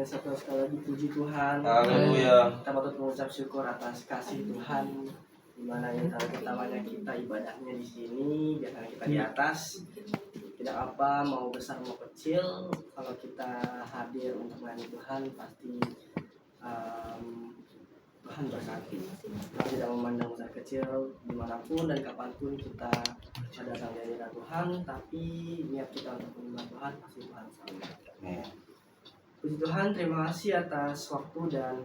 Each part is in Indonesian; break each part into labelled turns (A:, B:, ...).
A: Dan sekali lagi puji Tuhan.
B: Haleluya.
A: Kita patut mengucap syukur atas kasih Tuhan, di mana yang utamanya kita ibadahnya di sini, biarkan kita di atas. Tidak apa mau besar mau kecil, kalau kita hadir untuk melayani Tuhan pasti Tuhan berkati. Tuhan tidak memandang besar kecil dimanapun dan kapanpun kita datang di hadirat Tuhan, tapi niat kita untuk menyembah Tuhan pasti Tuhan selalu. Puji Tuhan, terima kasih atas waktu dan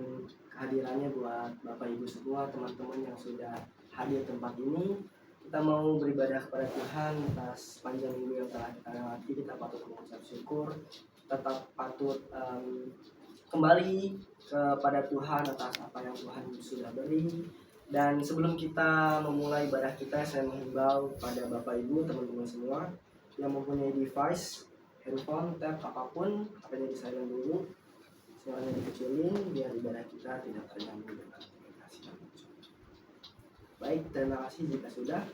A: kehadirannya buat Bapak Ibu semua, teman-teman yang sudah hadir tempat ini. Kita mau beribadah kepada Tuhan atas panjang minggu yang telah kita lewati. Kita patut mengucap syukur, tetap patut kembali kepada Tuhan atas apa yang Tuhan sudah beri. Dan sebelum kita memulai ibadah kita, saya menghimbau pada Bapak Ibu, teman-teman semua yang mempunyai device, handphone, tab, apapun, HP-nya di silent dulu, suaranya dikecilin biar ibadah kita tidak terganggu dengan komunikasi yang muncul. Baik, terima kasih. Jika sudah,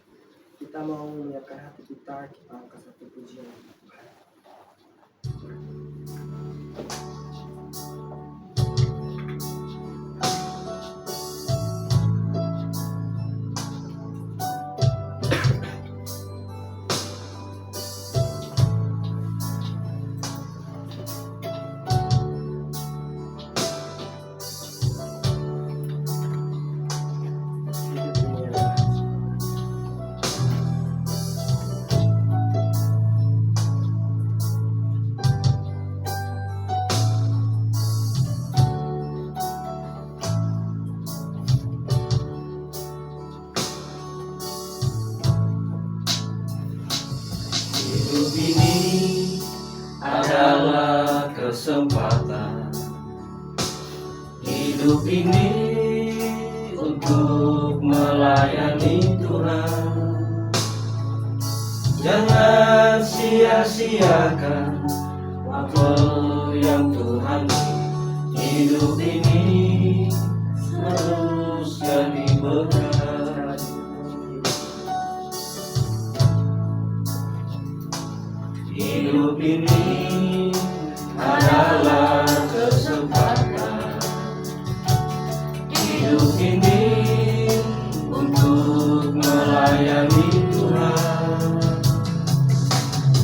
A: kita mau menyiapkan hati kita angkat satu pujian untuk Tuhan.
B: Hidup ini adalah kesempatan. Hidup ini untuk melayani Tuhan. Jangan sia-siakan waktu yang Tuhan beri. Hidup ini terus jadi berkat. Hidup ini adalah kesempatan. Hidup ini untuk melayani Tuhan.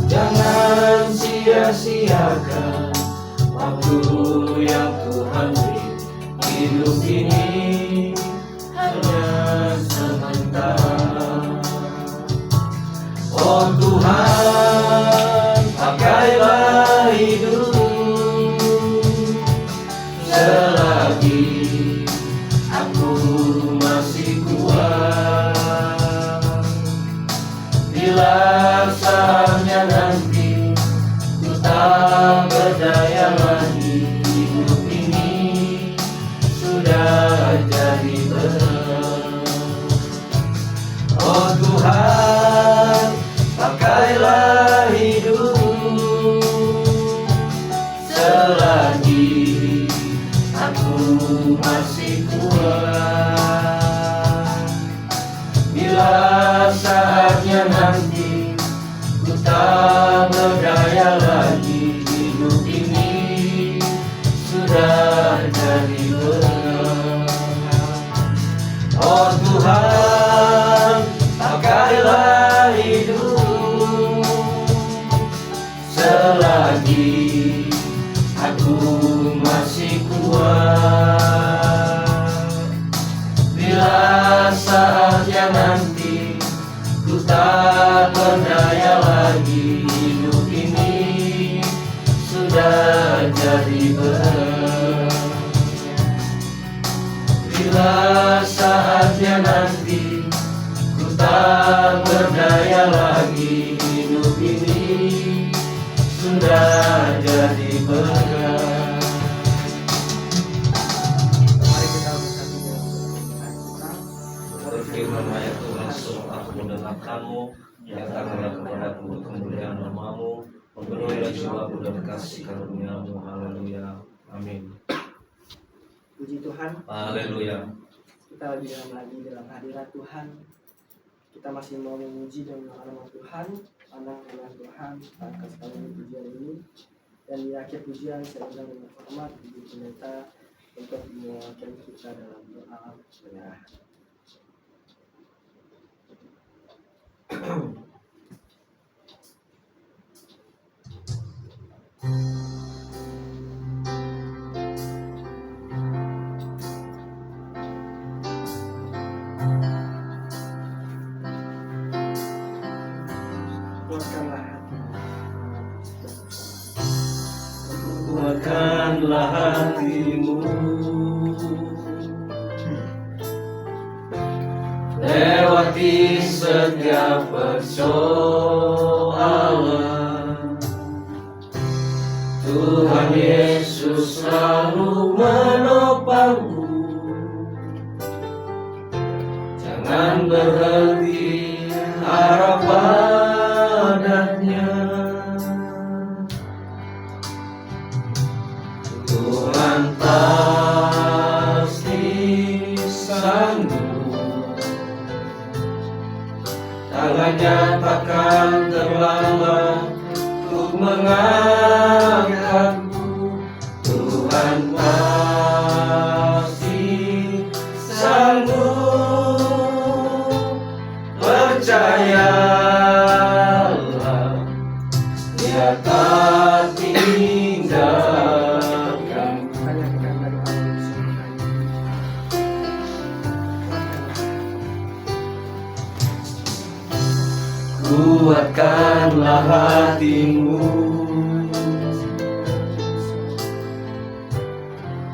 B: Jangan sia-siakan waktu yang Tuhan beri. Hidup ini hanya sementara. Oh Tuhan, pakailah hidupku selagi aku masih kuat. Bila saatnya nanti ku tak berdaya lagi, hidup ini sudah jadi berat. Oh Tuhan, pakailah hidupku selagi aku masih kuat. Bila saatnya nanti ku tak berdaya lagi, hidup ini sudah jadi berat. Oh Tuhan, pakailah hidupku selagi aku masih kuat. Bila saatnya nanti ku tak berdaya lagi, hidup ini sudah jadi berat. Bila saatnya nanti ku tak berdaya lagi, hidup ini sudah jadi berat.
A: Mari kita bersatu dalam Tuhan kita.
B: Berfirman ayat Tuhan, suruh aku mendengarkanmu, nyatakanlah kepadaku kemuliaan namamu, penuhilah jiwaku dan kasih karuniamu. Haleluya, amin.
A: Puji Tuhan.
B: Haleluya.
A: Kita lebih dalam hadirat Tuhan. Kita masih mau memuji dan mengenal nama Tuhan, pandang kemuliaan Tuhan, atas sekali pujian ini. Dan di akhir pujian saya undang dengan hormat Ibu Pendeta untuk menguatkan kita dalam doa penyerahan. Kuatkanlah hati.
B: Kuatkanlah hatimu, lewati setiap persoalan. Tuhan Yesus selalu menopangmu. Jangan berhenti harap padanya. Tuhan pasti sanggup. Tangannya takkan terlambat untuk mengangkatmu. Tuhan pasti sanggup. Percayalah, Dia tak tinggalkan. Kuatkanlah hatimu,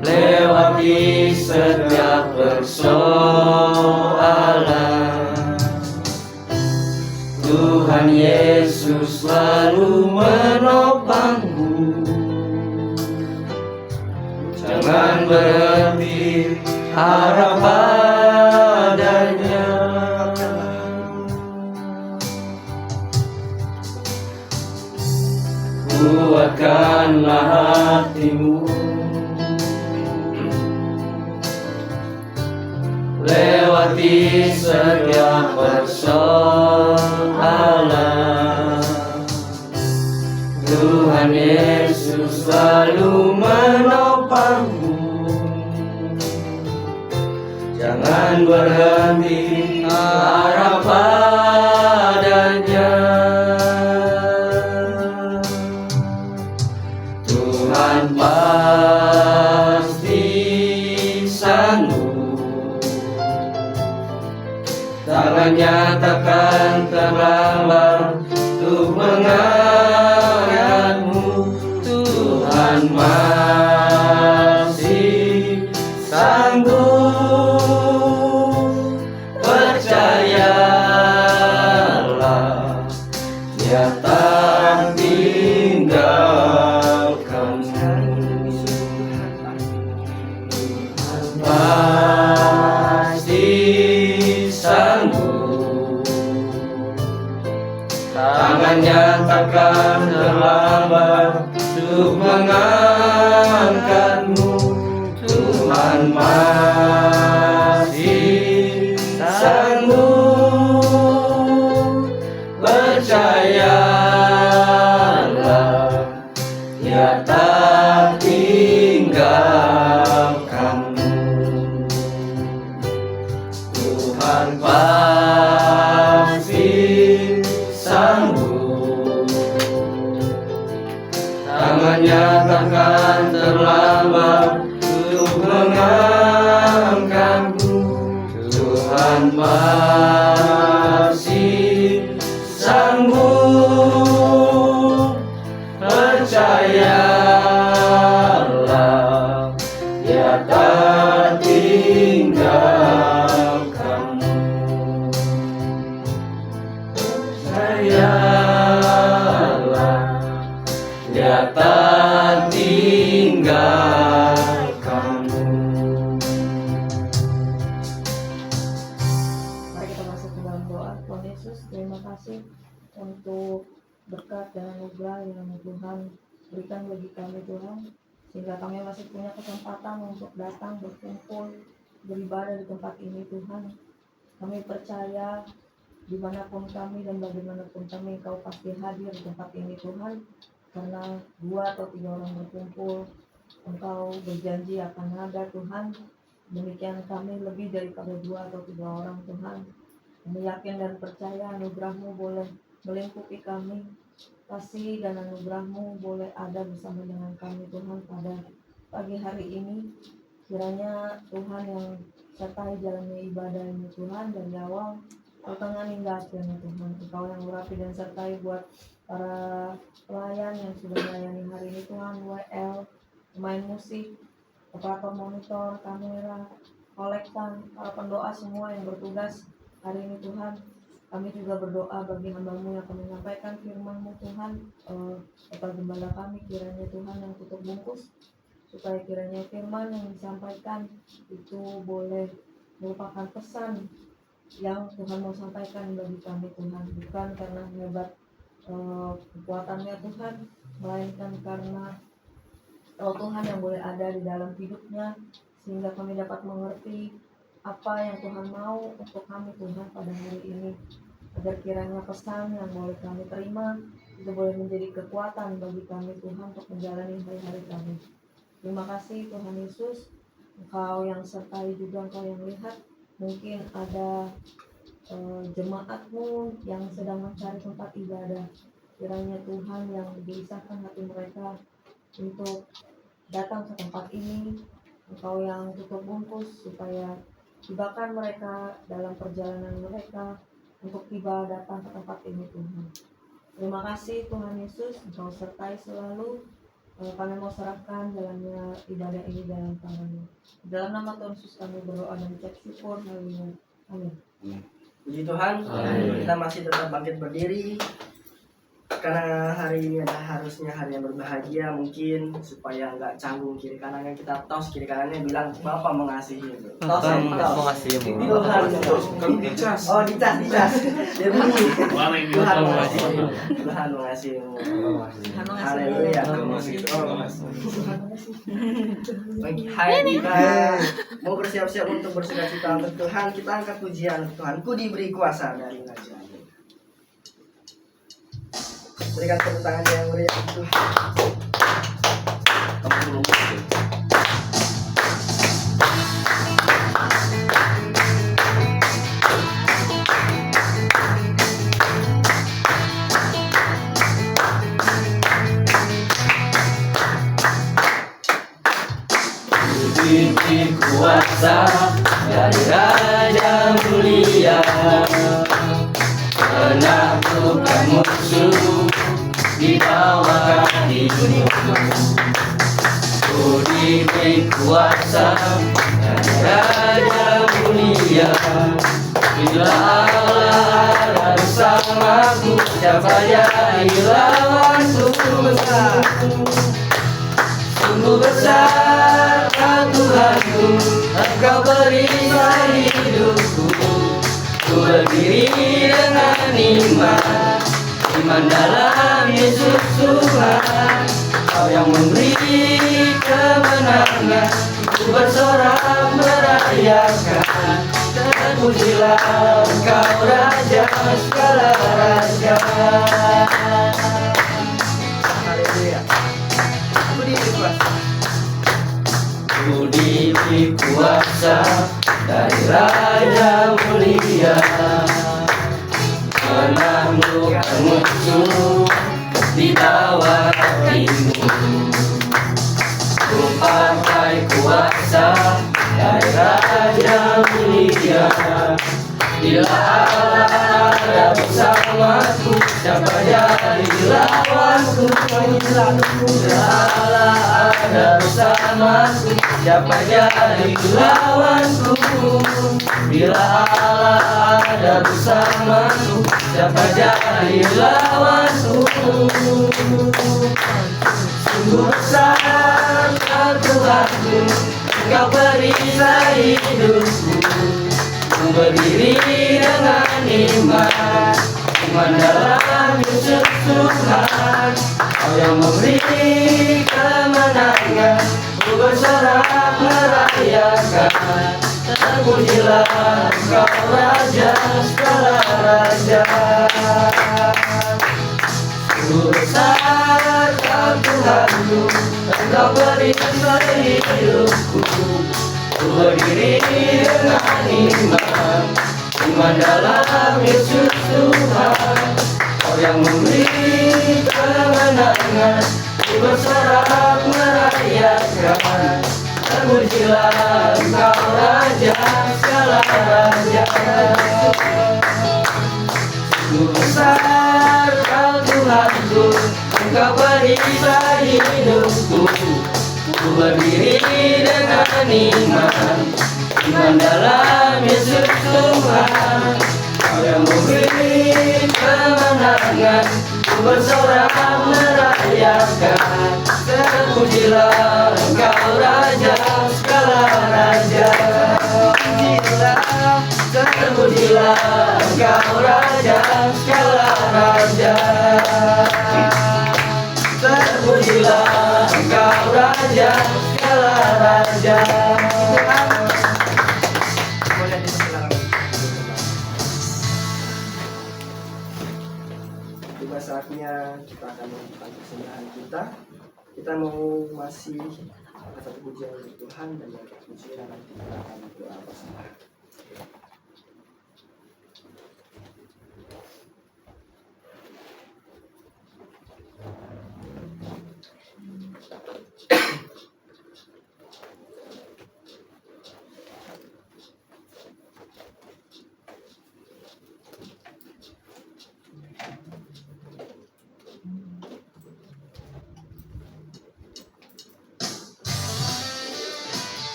B: lewati setiap persoalan. Tuhan Yesus selalu menopangmu. Jangan berhenti harap padanya. Kuatkanlah hatimu, lewati setiap persoalan. Tuhan Yesus selalu menopangmu. Jangan berhenti harap padanya. Tuhan pasti sanggup. Tangannya takkan terlambat untuk mengangkatmu. Tuhan masih sanggup. Percayalah, Dia tak tinggalkanmu. Pasti sanggup. Tangannya takkan terlambat untuk mengangkatmu. Tuhan masih sanggup. Percayalah, Dia tak tinggalkanmu. Tuhan pasti sanggup. Tangannya takkan terlambat untuk mengangkatmu. Tuhan masih sanggup. Percayalah, Dia tak tinggalkanmu. Percayalah, Dia tak tinggalkanmu.
C: Mari kita masuk ke dalam doa. Tuhan Yesus, terima kasih untuk berkat dan anugerah yang Tuhan berikan bagi kami Tuhan, sehingga kami masih punya kesempatan untuk datang berkumpul beribadah di tempat ini Tuhan. Kami percaya dimanapun kami dan bagaimanapun kami, Engkau pasti hadir di tempat ini Tuhan. karena 2 atau 3 orang berkumpul, Engkau berjanji akan ada Tuhan. Demikian kami lebih daripada 2 atau 3 orang Tuhan. Kami yakin dan percaya anugerah-Mu boleh melingkupi kami. Kasih dan anugerah-Mu boleh ada bersama dengan kami Tuhan pada pagi hari ini. Kiranya Tuhan yang sertai jalannya ibadah ini Tuhan dari awal pertengahan hingga akhirnya Tuhan. Engkau yang merapi dan sertai buat para pelayan yang sudah melayani hari ini Tuhan, WL, pemain musik, operator monitor, kamera, kolektan, para pendoa semua yang bertugas hari ini Tuhan. Kami juga berdoa bagi hamba-Mu yang akan menyampaikan firman-Mu Tuhan. Bapak Gembala kami kiranya Tuhan yang tutup bungkus, supaya kiranya firman yang disampaikan itu boleh merupakan pesan yang Tuhan mau sampaikan bagi kami Tuhan. Bukan karena hebat kekuatannya Tuhan, melainkan karena Roh Tuhan yang boleh ada di dalam hidupnya, sehingga kami dapat mengerti apa yang Tuhan mau untuk kami Tuhan pada hari ini, agar kiranya pesan yang boleh kami terima itu boleh menjadi kekuatan bagi kami Tuhan untuk menjalani hari-hari kami. Terima kasih Tuhan Yesus, Engkau yang sertai juga, Engkau yang lihat. Mungkin ada jemaat-Mu yang sedang mencari tempat ibadah. Kiranya Tuhan yang gelisahkan hati mereka untuk datang ke tempat ini, Engkau yang tutup bungkus supaya tibakan mereka dalam perjalanan mereka untuk tiba datang ke tempat ini Tuhan. Terima kasih Tuhan Yesus, Engkau sertai selalu. Kami mau serahkan jalannya ibadah ini dalam tangan-Mu. Dalam nama Tuhan Yesus kami berdoa dan ucap syukur. Haleluya. Amin.
A: Puji Tuhan, kita masih tetap bangkit berdiri. Karena hari ini adalah harusnya hari yang berbahagia, mungkin supaya nggak canggung kiri kanannya, kita tos kiri kanannya bilang Bapak mengasihi. Tos
D: mengasihi.
A: Tuhan
B: dicas.
A: Oh dicas. Dia bunyi. Tuhan mengasihi. Tuhan mengasihi. Haleluya. Hai kita mau bersiap-siap untuk bersukacita untuk Tuhan. Kita angkat pujian untuk Tuhan. Ku diberi kuasa dari Raja. Berikan tepuk tangan yang meriah untuk Tuhan.
D: Diberi kuasa dari Raja mulia, menaklukkan musuh di bawah kakimu. Ku diberi kuasa dari Raja mulia. Bila Allah ada bersamaku, siapa jadi lawanku? Sungguh besar Kau Tuhanku, Engkau perisai hidupku. Ku berdiri dengan iman dalam Yesus Tuhan. Kau yang memberi kemenangan, ku bersorak merayakan. Terpujilah Engkau Raja segala raja.
A: Haleluya.
D: Ku diberi kuasa dari Raja mulia, menaklukkan musuh di bawah kakimu. Ku pakai kuasa dari Raja mulia. Bila Allah ada bersamaku, siapa jadi lawanku? Bila Allah ada bersamaku, siapa jadi lawanku? Bila Allah ada bersamaku, siapa jadi lawanku? Sungguh besar Kau Tuhanku, Engkau perisai hidupku. Ku berdiri dengan iman dalam Yesus Tuhan. Kau yang memberi kemenangan, ku bersorak merayakan. Terpujilah Engkau Raja segala raja. Sungguh besar Kau Tuhanku, Engkau beri hidupku. Ku berdiri dengan iman, iman dalam Yesus Tuhan. Kau yang memberi kemenangan, ku bersorak merayakan. Terpujilah Engkau Raja segala raja. Sungguh besar Kau Tuhanku, Engkau beri hidupku. Ku berdiri dengan iman, iman dalam Yesus Tuhan. Kau yang memberi kemenangan, ku bersorak merayakan. Terpujilah Engkau Raja segala raja. Terpujilah Engkau Raja segala raja. Terpujilah Engkau Raja segala raja.
A: Boleh dipersilakan. Tiba saatnya kita akan melakukan persembahan kita. Kita mau masih satu pujian untuk Tuhan, dan yang pujian nanti kita akan doa persembahan.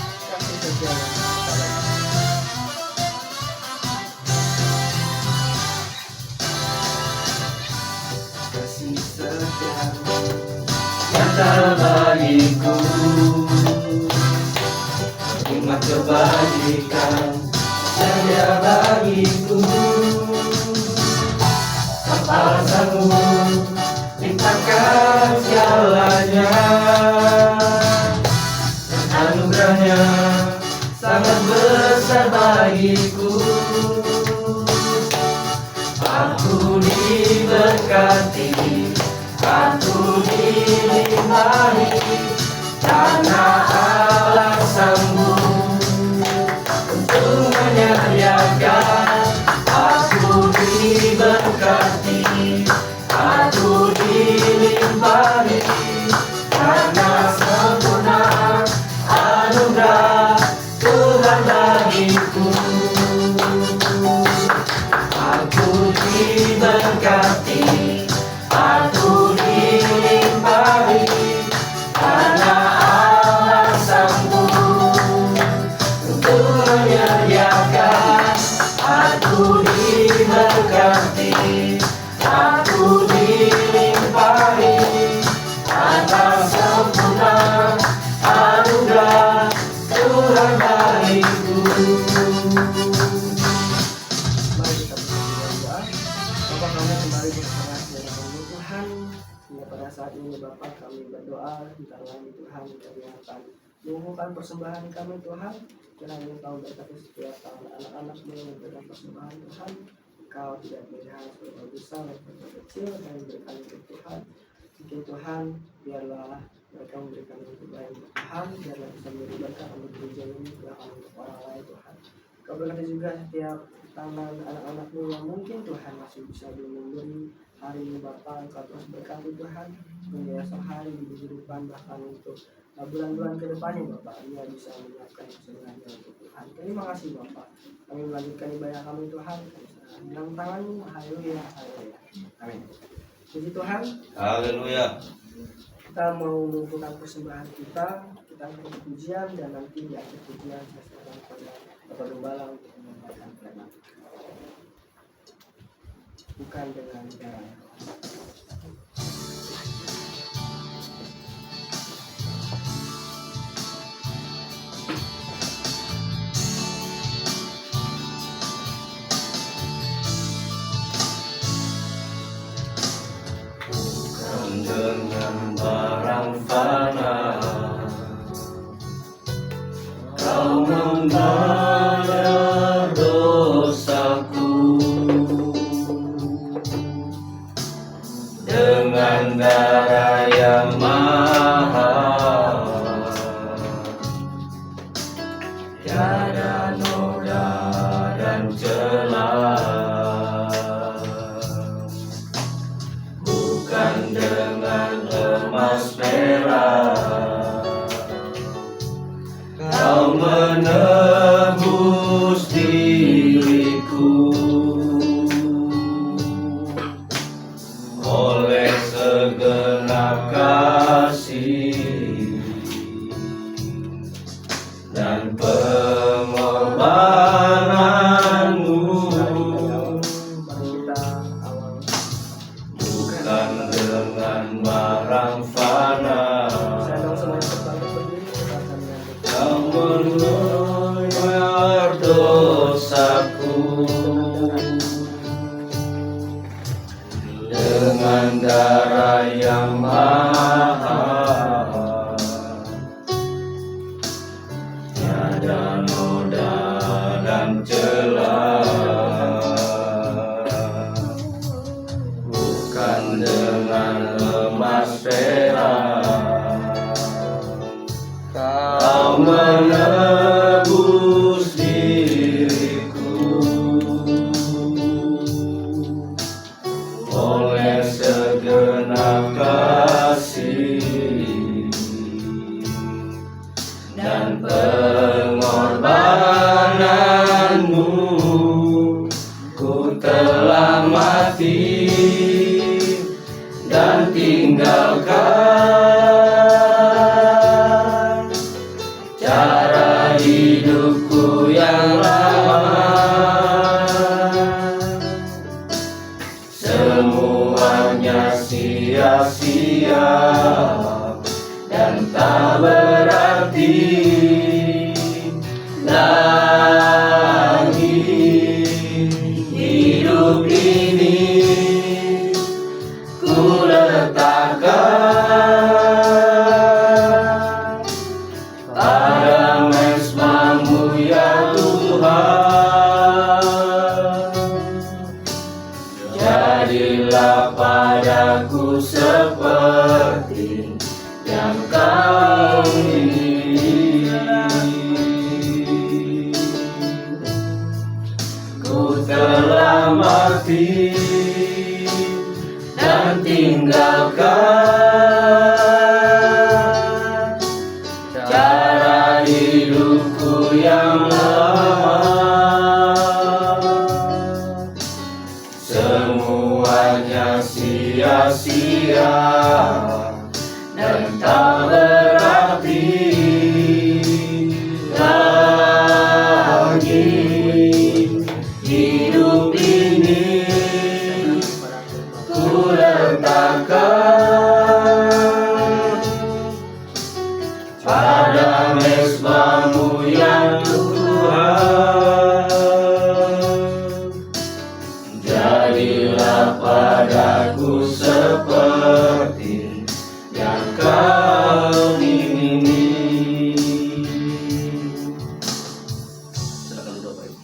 A: Kasih setia yang kasih setiamu
D: Nyata bagiku, nikmat kebajikan setia bagiku. Tanpa alasanmu limpahkan segalanya. Anugerahnya sangat besar bagiku. Aku diberkati, aku dilimpahi, karena Allah sanggup untuk menyediakan. Aku diberkati, aku dilimpahi, karena sempurna anugerah Tuhan bagiku. Aku diberkati, aku dilimpahi, karena Allah sanggup untuk menyediakan. Aku diberkati, aku dilimpahi, karena sempurna anugerah Tuhan bagiku.
A: Mari kita bersama doa. Bapak, kami kembali bersama dengan Tuhan. Hingga pada saat ini Bapak, kami berdoa tentang lagi Tuhan, kami akan mengumpulkan persembahan kami Tuhan. Kiranya Engkau berkati setiap anak-anak-Mu yang memberikan persembahan Tuhan. Engkau tidak melihat seberapa besar atau kecil yang diberikan untuk Tuhan. Mungkin Tuhan, biarlah mereka memberikan yang terbaik untuk Tuhan, biarlah bisa menjadi berkat untuk gereja ini, bahkan untuk orang lain Tuhan. Kau berkati juga setiap tangan anak-anak-Mu yang mungkin Tuhan masih bisa belum memberi hari ini Bapa. Engkau terus berkati Tuhan, hingga esok hari di kehidupan, bahkan untuk bulan-bulan ke depannya Bapak, dia bisa menyiapkan kesenangannya untuk Tuhan. Terima kasih Bapak. Kami melanjutkan ibadah kami Tuhan, dalam tangan-Mu. Haleluya, haleluya. Amin. Puji Tuhan.
B: Haleluya.
A: Kita mau mengumpulkan persembahan kita akan pujian, dan nanti di akhir pujian saya serahkan kepada Bapak Gembala untuk menyampaikan firman. Bukan dengan darah.
D: Dengan barang fana menebus diriku oleh segenap kasih dan pengorbananmu,
A: Mari kita awal.
D: bukan dengan barang fana,
A: Saya dong semuanya berbangkit berdiri, kita akan menyambut.
D: namun membayar dosaku dengan darah yang mahal. Tiada noda dan celah, bukan dengan emas perak. Kau menebus diriku oleh segenap kasih dan pengorbananmu. Ku telah mati dan tinggalkan cara hidupku yang lama. Semuanya sia-sia dan tak berarti lagi. Hidup ini ku letakkan pada mesbah-Mu ya Tuhan. Jadilah padaku seperti yang Kau ingini. Ku telah mati dan tinggalkan cara hidupku yang lama. Semuanya sia-sia dan tak berarti lagi. Hidup ini ku letakkan pada mesbah-Mu ya Tuhan. Jadilah padaku seperti yang Kau ingini.
B: Silakan duduk, Bapak Ibu.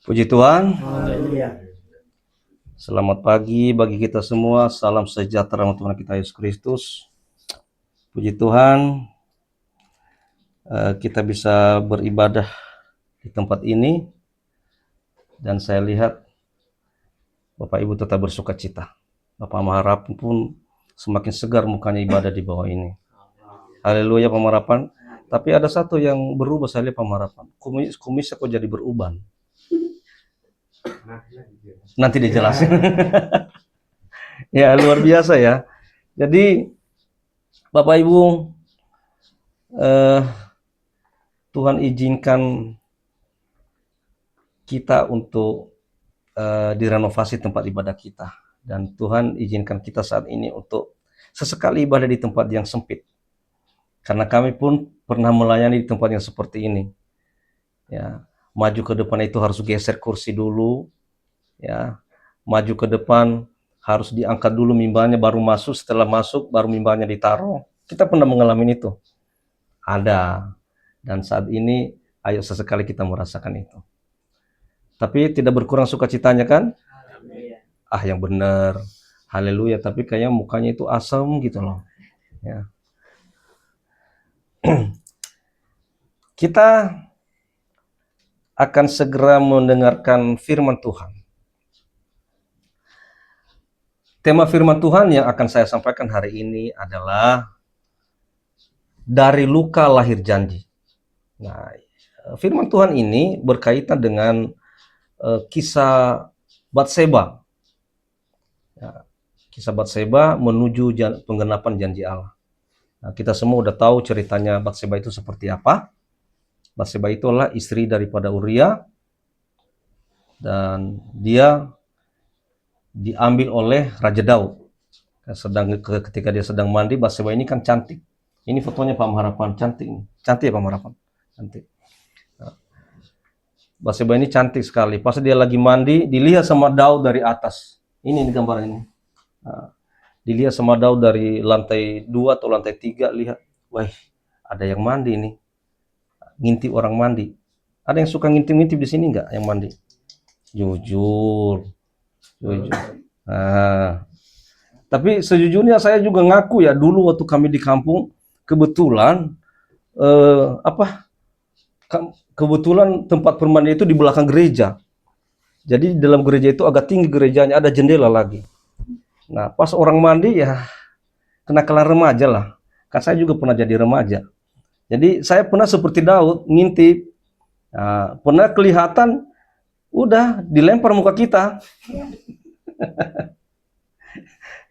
E: Puji Tuhan,
A: Haleluya.
E: selamat pagi bagi kita semua. Salam sejahtera untuk Tuhan kita Yesus Kristus. Puji Tuhan, kita bisa beribadah di tempat ini, dan saya lihat Bapak Ibu tetap bersuka cita. Bapak Maharap pun semakin segar mukanya ibadah di bawah ini. Haleluya Pak Maharapan. Tapi ada satu yang berubah, saya lihat Pak Maharapan. Kumisnya kok jadi beruban. Nanti dijelasin. Ya, luar biasa ya. Jadi Bapak Ibu, Tuhan izinkan kita untuk direnovasi tempat ibadah kita, dan Tuhan izinkan kita saat ini untuk sesekali ibadah di tempat yang sempit, karena kami pun pernah melayani di tempat yang seperti ini. Ya, maju ke depan itu harus geser kursi dulu, ya. Maju ke depan harus diangkat dulu mimbarnya baru masuk, setelah masuk baru mimbarnya ditaruh. Kita pernah mengalami itu. Ada. Dan saat ini ayo sesekali kita merasakan itu. Tapi tidak berkurang sukacitanya kan? Ah, yang benar. Haleluya, tapi kayaknya mukanya itu asam gitu loh. Ya. Kita akan segera mendengarkan firman Tuhan. Tema firman Tuhan yang akan saya sampaikan hari ini adalah dari luka lahir janji. Nah, firman Tuhan ini berkaitan dengan kisah Batseba. Ya, kisah Batseba menuju penggenapan janji Allah. Nah, kita semua udah tahu ceritanya Batseba itu seperti apa. Batseba itu adalah istri daripada Uria, dan dia diambil oleh Raja Daud. Ketika dia sedang mandi, Batseba ini kan cantik. Ini fotonya Pak Maharapan, cantik. Cantik ya Pak Maharapan? Cantik. Nah, Batseba ini cantik sekali. Pas dia lagi mandi, dilihat sama Daud dari atas. Ini gambar ini. Nah, dilihat sama Daud dari lantai 2 atau lantai 3, lihat. Wah, ada yang mandi nih. Ngintip orang mandi. Ada yang suka ngintip-ngintip di sini nggak yang mandi? Jujur. Nah, tapi sejujurnya saya juga ngaku ya, dulu waktu kami di kampung, kebetulan kebetulan tempat permandi itu di belakang gereja. Jadi di dalam gereja itu agak tinggi gerejanya, ada jendela lagi. Nah, pas orang mandi ya kenakalan remaja lah. Kan saya juga pernah jadi remaja. Jadi saya pernah seperti Daud ngintip. Nah, pernah kelihatan udah dilempar muka kita.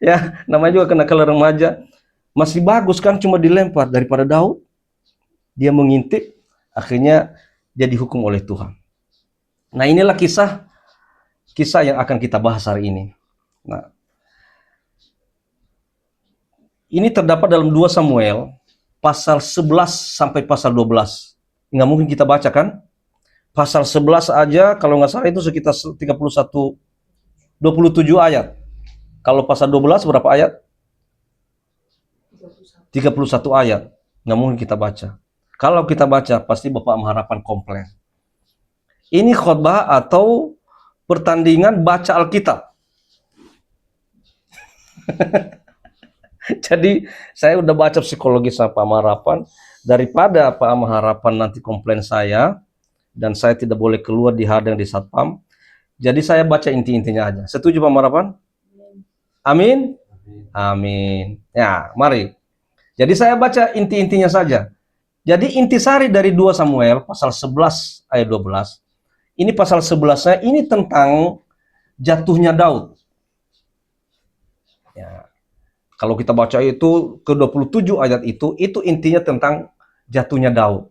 E: Ya, namanya juga kenakalan remaja. Masih bagus kan cuma dilempar, daripada Daud dia mengintip, akhirnya dia dihukum oleh Tuhan. Nah, inilah kisah yang akan kita bahas hari ini. Nah, ini terdapat dalam 2 Samuel pasal 11 sampai pasal 12. Nggak mungkin kita baca kan? Pasal 11 aja kalau nggak salah itu sekitar 27 ayat. Kalau pasal 12 berapa ayat? 31 ayat. Nggak mungkin kita baca. Kalau kita baca, pasti Bapak Maharapan komplain. Ini khotbah atau pertandingan baca Alkitab. Jadi, saya udah baca psikologi sama Pak Maharapan. Daripada Pak Maharapan nanti komplain saya, dan saya tidak boleh keluar dihadang di Satpam, jadi saya baca inti-intinya aja. Setuju Pak Maharapan? Amin? Amin. Ya, mari. Jadi saya baca inti-intinya saja. Jadi intisari dari 2 Samuel pasal 11 ayat 12. Ini pasal 11-nya ini tentang jatuhnya Daud. Ya. Kalau kita baca itu ke 27 ayat itu intinya tentang jatuhnya Daud.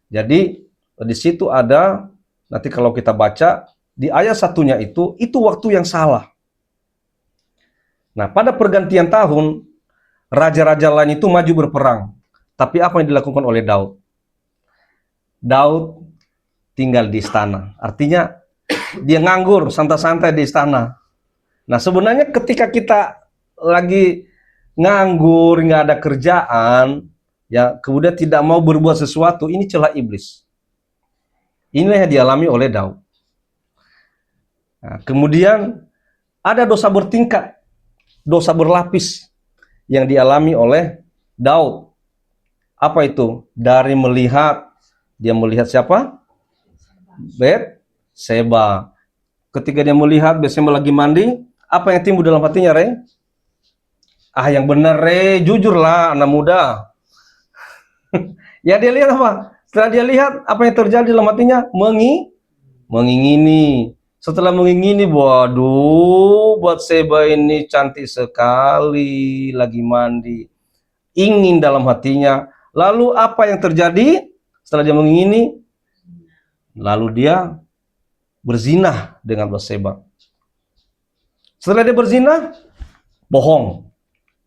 E: Jadi di situ ada, nanti kalau kita baca di ayat 1-nya itu waktu yang salah. Nah, pada pergantian tahun raja-raja lain itu maju berperang. Tapi apa yang dilakukan oleh Daud? Daud tinggal di istana. Artinya dia nganggur, santai-santai di istana. Nah, sebenarnya ketika kita lagi nganggur, nggak ada kerjaan, ya kemudian tidak mau berbuat sesuatu, ini celah iblis. Inilah yang dialami oleh Daud. Nah, kemudian ada dosa bertingkat, dosa berlapis yang dialami oleh Daud. Apa itu? Dari melihat, dia melihat siapa? Batseba. Ketika dia melihat Batseba lagi mandi, apa yang timbul dalam hatinya, Re? Ah, yang benar, Re, jujurlah anak muda. Ya, dia lihat apa? Setelah dia lihat, apa yang terjadi dalam hatinya? Mengingini. Setelah mengingini, waduh, Batseba ini cantik sekali, lagi mandi. Ingin dalam hatinya. Lalu apa yang terjadi setelah dia mengingini? Lalu dia berzinah dengan Batseba. Setelah dia berzinah, bohong.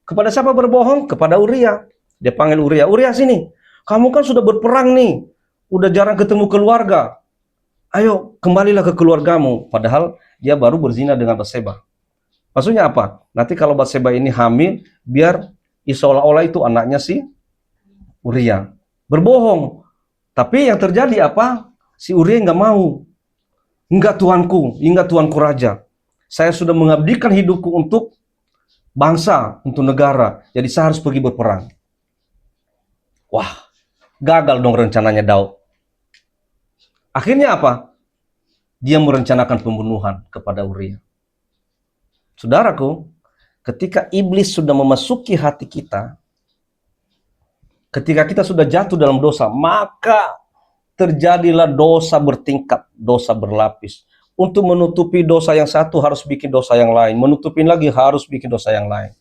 E: Kepada siapa berbohong? Kepada Uria. Dia panggil Uria. Uria, sini. Kamu kan sudah berperang nih. Udah jarang ketemu keluarga. ayo kembalilah ke keluargamu. Padahal dia baru berzina dengan Batseba. Maksudnya apa? Nanti kalau Batseba ini hamil, biar seolah-olah itu anaknya si Uria. Berbohong. Tapi yang terjadi apa? Si Uria nggak mau. Enggak tuanku raja. Saya sudah mengabdikan hidupku untuk bangsa, untuk negara. Jadi saya harus pergi berperang. Wah, gagal dong rencananya Daud. Akhirnya apa? Dia merencanakan pembunuhan kepada Uria. Saudaraku, ketika iblis sudah memasuki hati kita, ketika kita sudah jatuh dalam dosa, maka terjadilah dosa bertingkat, dosa berlapis. Untuk menutupi dosa yang satu harus bikin dosa yang lain, menutupin lagi harus bikin dosa yang lain.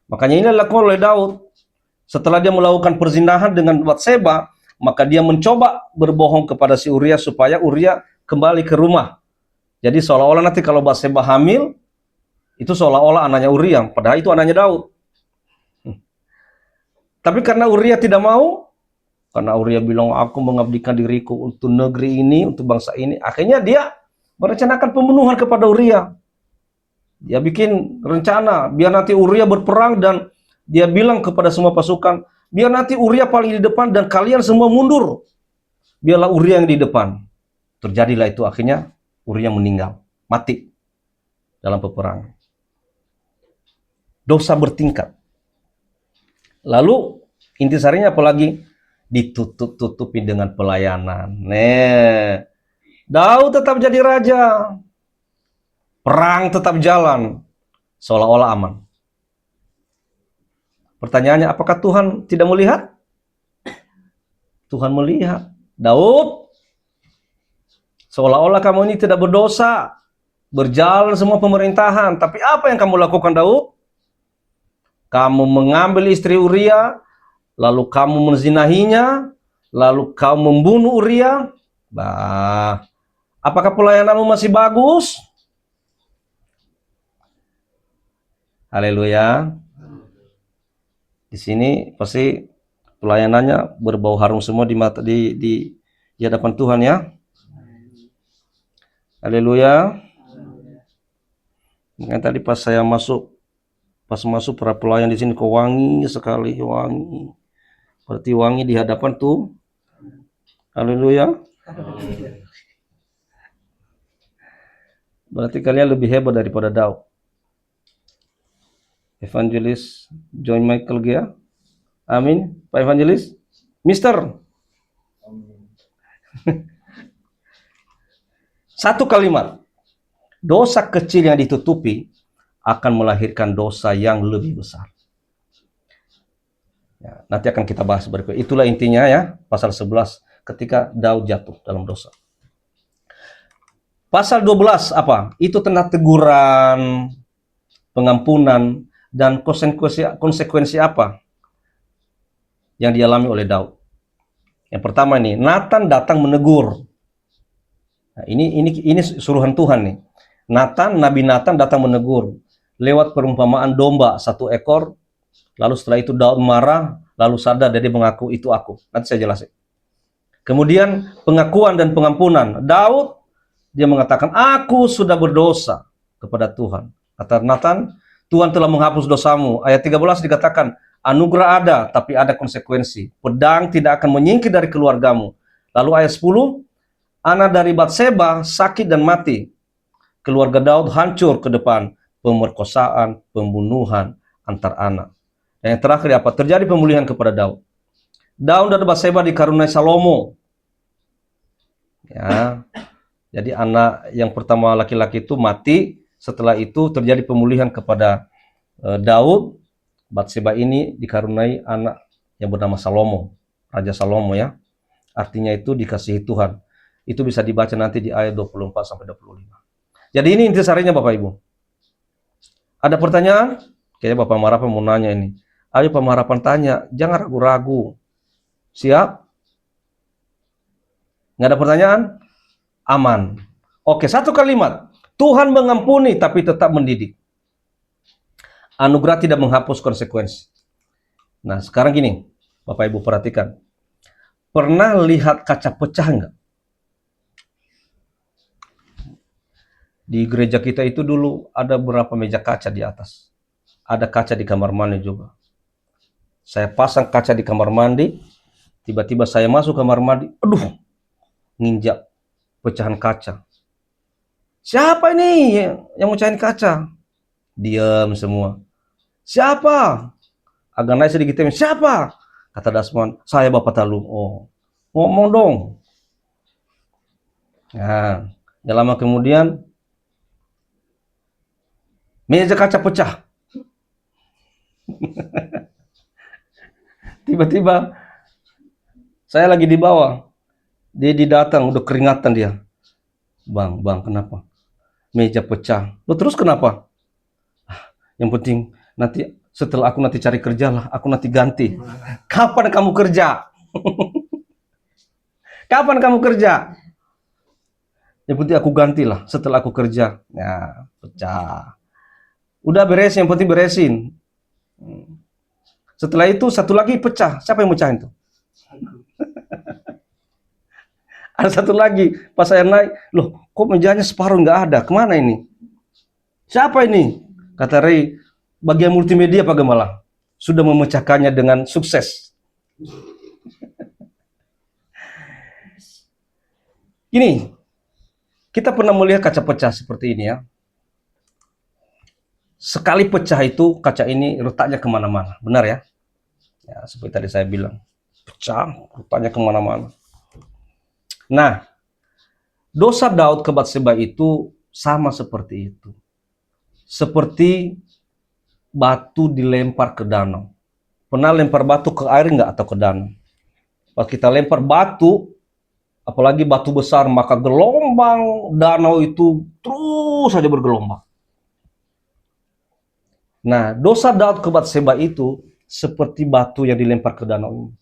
E: Makanya ini dilakukan oleh Daud. Setelah dia melakukan perzinahan dengan Batseba, maka dia mencoba berbohong kepada si Uria supaya Uria kembali ke rumah. Jadi seolah-olah nanti kalau Batseba hamil, itu seolah-olah anaknya Uria, padahal itu anaknya Daud. Tapi karena Uria tidak mau, karena Uria bilang, aku mengabdikan diriku untuk negeri ini, untuk bangsa ini, akhirnya dia merencanakan pembunuhan kepada Uria. Dia bikin rencana, biar nanti Uria berperang dan dia bilang kepada semua pasukan, biar nanti Uria paling di depan dan kalian semua mundur. Biarlah Uria yang di depan. Terjadilah itu, akhirnya Uria meninggal, mati dalam peperangan. Dosa bertingkat. Lalu intisarinya apalagi? Ditutup-tutupi dengan pelayanan. Daud tetap jadi raja. Perang tetap jalan. Seolah-olah aman. Pertanyaannya, apakah Tuhan tidak melihat? Tuhan melihat. Daud, seolah-olah kamu ini tidak berdosa. Berjalan semua pemerintahan. Tapi apa yang kamu lakukan, Daud? Kamu mengambil istri Uria, lalu kamu menzinahinya, lalu kamu membunuh Uria. Bah, apakah pelayananmu masih bagus? Haleluya. Di sini pasti pelayanannya berbau harum semua di mata di hadapan Tuhan ya. Haleluya. Yang tadi pas saya masuk para pelayan di sini kok wangi sekali, wangi. Berarti wangi di hadapan tuh. Haleluya. Berarti kalian lebih hebat daripada Daud. Evangelis John Michael Gia. Amin. Pak Evangelis. Mister. Satu kalimat. Dosa kecil yang ditutupi akan melahirkan dosa yang lebih besar. Ya, nanti akan kita bahas berikut. Itulah intinya ya, pasal 11 ketika Daud jatuh dalam dosa. Pasal 12 apa? Itu tentang teguran, pengampunan, dan konsekuensi apa yang dialami oleh Daud. Yang pertama ini, Nathan datang menegur. Nah, ini suruhan Tuhan nih. Nabi Nathan datang menegur lewat perumpamaan domba 1 ekor. Lalu setelah itu Daud marah, lalu sadar dan dia mengaku itu aku. Nanti saya jelasin. Kemudian pengakuan dan pengampunan. Daud dia mengatakan, aku sudah berdosa kepada Tuhan. Kata Nathan, Tuhan telah menghapus dosamu. Ayat 13 dikatakan, anugerah ada, tapi ada konsekuensi. Pedang tidak akan menyingkir dari keluargamu. Lalu ayat 10, anak dari Batseba sakit dan mati. Keluarga Daud hancur ke depan. Pemerkosaan, pembunuhan antar anak. Dan yang terakhir apa? Terjadi pemulihan kepada Daud. Daud dan Batseba dikaruniai Salomo. Ya. Jadi anak yang pertama laki-laki itu mati. Setelah itu terjadi pemulihan kepada Daud. Batseba ini dikaruniai anak yang bernama Salomo, Raja Salomo ya. Artinya itu dikasihi Tuhan. Itu bisa dibaca nanti di ayat 24 sampai 25. Jadi ini intisarinya Bapak Ibu. Ada pertanyaan? Kayaknya Bapak Maharapan mau nanya ini. Ayo Pak Maharapan tanya, jangan ragu-ragu. Siap? Nggak ada pertanyaan? Aman. Oke, satu kalimat. Tuhan mengampuni tapi tetap mendidik. Anugerah tidak menghapus konsekuensi. Nah, sekarang gini, Bapak Ibu perhatikan. Pernah lihat kaca pecah enggak? Di gereja kita itu dulu ada beberapa meja kaca di atas. Ada kaca di kamar mandi juga. Saya pasang kaca di kamar mandi, tiba-tiba saya masuk kamar mandi, aduh, nginjak pecahan kaca. Siapa ini yang mecahin kaca? Diam semua. Siapa? Agak naik sedikit, siapa? Kata Dasman, saya Bapak Talung. Oh, ngomong dong. Nah, gak lama kemudian meja kaca pecah. Tiba-tiba saya lagi di bawah. Dia datang, udah keringatan dia. Bang, kenapa? Meja pecah. Lo terus kenapa? Yang penting nanti setelah aku nanti cari kerja lah, aku nanti ganti. Kapan kamu kerja? Kapan kamu kerja? Yang penting aku gantilah setelah aku kerja. Ya, pecah. Udah beres, yang penting beresin. Setelah itu satu lagi pecah. Siapa yang mecahin tuh? Ada satu lagi. Pas saya naik, loh kok mejanya separuh nggak ada? Kemana ini? Siapa ini? Kata Ray, bagian multimedia Pak Gembala. Sudah memecahkannya dengan sukses. Ini, kita pernah melihat kaca pecah seperti ini ya. Sekali pecah itu, kaca ini retaknya kemana-mana. Benar ya? Ya, seperti tadi saya bilang. Pecah, retaknya kemana-mana. Nah, dosa Daud ke Batseba itu sama seperti itu. Seperti batu dilempar ke danau. Pernah lempar batu ke air nggak atau ke danau? Pas kita lempar batu, apalagi batu besar, maka gelombang danau itu terus saja bergelombang. Nah, dosa Daud ke Batseba itu seperti batu yang dilempar ke danau ini.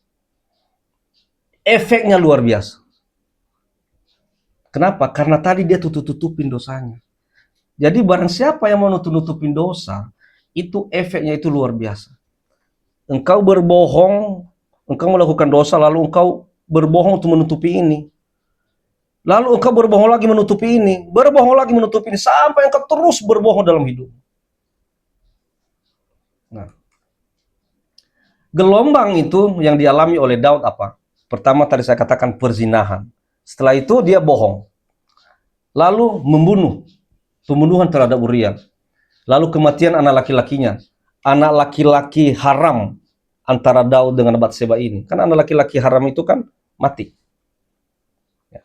E: Efeknya luar biasa. Kenapa? Karena tadi dia tutup-tutupin dosanya. Jadi barang siapa yang mau nutup-nutupin dosa, itu efeknya itu luar biasa. Engkau berbohong, engkau melakukan dosa, lalu engkau berbohong untuk menutupi ini. Lalu engkau berbohong lagi menutupi ini, berbohong lagi menutupi ini, sampai engkau terus berbohong dalam hidup. Nah, gelombang itu yang dialami oleh Daud apa? Pertama tadi saya katakan perzinahan. Setelah itu dia bohong. Lalu membunuh. Pembunuhan terhadap Uria. Lalu kematian anak laki-lakinya. Anak laki-laki haram antara Daud dengan Batseba ini. Kan anak laki-laki haram itu kan mati. Ya.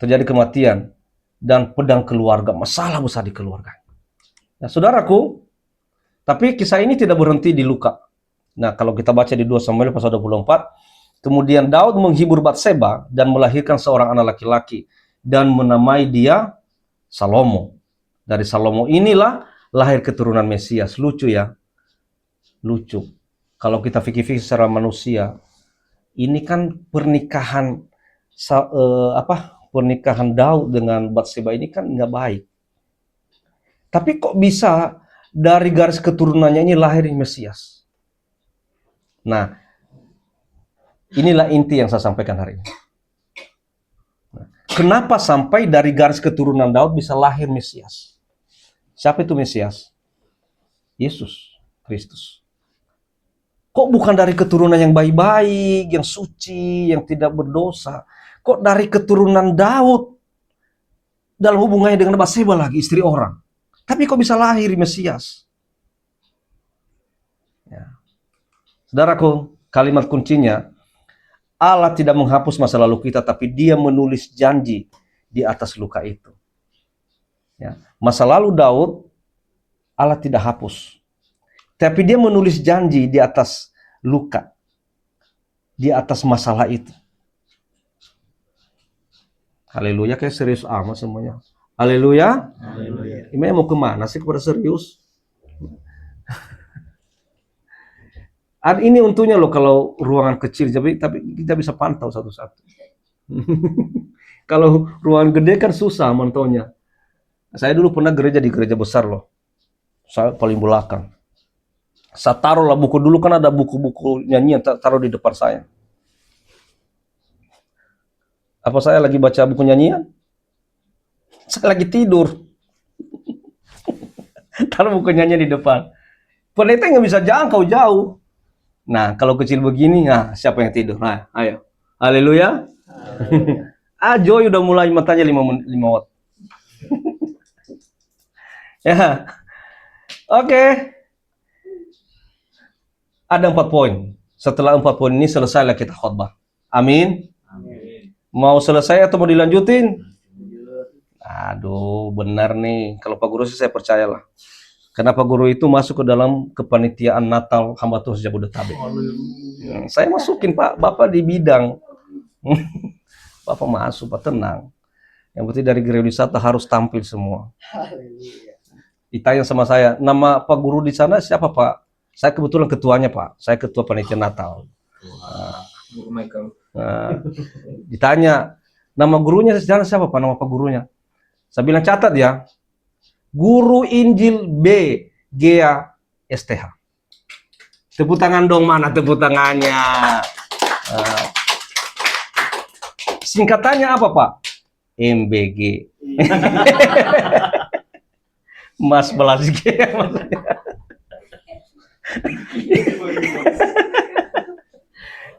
E: Terjadi kematian. Dan pedang keluarga. Masalah besar di keluarga. Nah, saudaraku, tapi kisah ini tidak berhenti di luka. Nah, kalau kita baca di 2 Samuel pasal 24, kemudian Daud menghibur Batseba dan melahirkan seorang anak laki-laki dan menamai dia Salomo. Dari Salomo inilah lahir keturunan Mesias. Lucu ya. Lucu. Kalau kita fikir-fikir secara manusia, ini kan pernikahan pernikahan Daud dengan Batseba ini kan nggak baik. Tapi kok bisa dari garis keturunannya ini lahir Mesias? Nah, inilah inti yang saya sampaikan hari ini. Kenapa sampai dari garis keturunan Daud bisa lahir Mesias? Siapa itu Mesias? Yesus Kristus. Kok bukan dari keturunan yang baik-baik, yang suci, yang tidak berdosa? Kok dari keturunan Daud dalam hubungannya dengan Batseba lagi, istri orang? Tapi kok bisa lahir Mesias? Ya. Saudaraku, kalimat kuncinya, Allah tidak menghapus masa lalu kita, tapi Dia menulis janji di atas luka itu. Ya. Masa lalu Daud, Allah tidak hapus. Tapi Dia menulis janji di atas luka. Di atas masalah itu. Haleluya, kayak serius amat semuanya. Haleluya.
D: Haleluya.
E: Ini mau kemana sih kepada serius? Ini untungnya loh kalau ruangan kecil, tapi kita bisa pantau satu-satu. Kalau ruangan gede kan susah mantaunya. Saya dulu pernah gereja di gereja besar loh. Saya paling belakang. Saya taruh lah buku, dulu kan ada buku-buku nyanyian, taruh di depan saya. Apa saya lagi baca buku nyanyian? Saya lagi tidur. Taruh bukunya di depan. Pendeta nggak bisa jangkau jauh. Nah, kalau kecil begini, nah siapa yang tidur? Nah, ayo. Haleluya. Joy udah mulai matanya 5 watt. Ya. Oke. Ada 4 poin. Setelah 4 poin ini selesailah kita khotbah. Amin. Mau selesai atau mau dilanjutin? Aduh, benar nih. Kalau Pak Guru sih saya percayalah. Karena Pak Guru itu masuk ke dalam kepanitiaan Natal Hamba Tuhan Jabodetabek. Saya masukin Pak, Bapak di bidang. Bapak masuk, Pak, tenang. Yang penting dari gereja wisata harus tampil semua. Ditanya sama saya, nama Pak Guru di sana siapa Pak? Saya kebetulan ketuanya Pak. Saya ketua panitia Natal. Ditanya, nama gurunya di sana siapa Pak? Nama Pak gurunya? Saya bilang catat ya. Guru Injil B. Gea STH. Tepuk tangan dong, mana tepuk tangannya? Singkatannya apa Pak? MBG. Mas Belas G.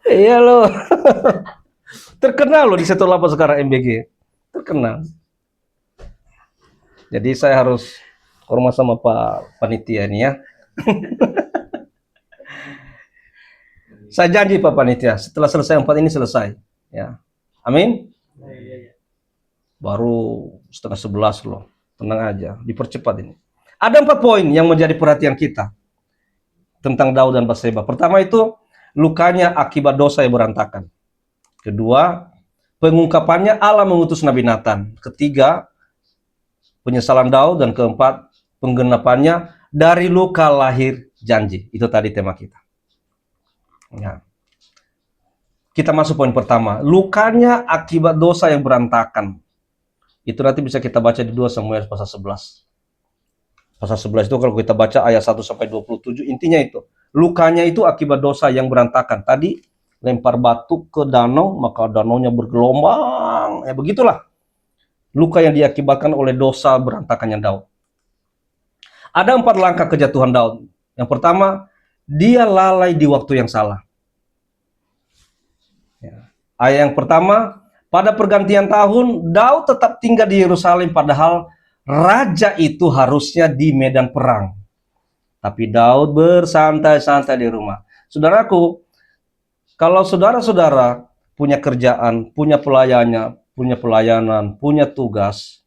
E: Iya loh. Terkenal loh di sektor lapas sekarang MBG. Terkenal. Jadi saya harus hormat sama Pak Panitia ini ya. Saya janji Pak Panitia, setelah selesai 4 ini selesai. Ya. Amin. Baru setengah 11 loh. Tenang aja, dipercepat ini. Ada 4 poin yang menjadi perhatian kita tentang Daud dan Batseba. Pertama itu, lukanya akibat dosa yang berantakan. Kedua, pengungkapannya Allah mengutus Nabi Nathan. Ketiga, penyesalan Daud. Dan keempat, penggenapannya dari luka lahir janji. Itu tadi tema kita. Ya. Kita masuk poin pertama. Lukanya akibat dosa yang berantakan. Itu nanti bisa kita baca di 2 Samuel pasal 11. Pasal 11 itu kalau kita baca ayat 1-27, intinya itu. Lukanya itu akibat dosa yang berantakan. Tadi lempar batu ke danau, maka danaunya bergelombang. Ya begitulah. Luka yang diakibatkan oleh dosa berantakannya Daud. Ada 4 langkah kejatuhan Daud. Yang pertama, dia lalai di waktu yang salah. Ya. Ayat yang pertama, pada pergantian tahun, Daud tetap tinggal di Yerusalem, padahal raja itu harusnya di medan perang. Tapi Daud bersantai-santai di rumah. Saudaraku, kalau saudara-saudara punya kerjaan, punya pelayanan, punya tugas,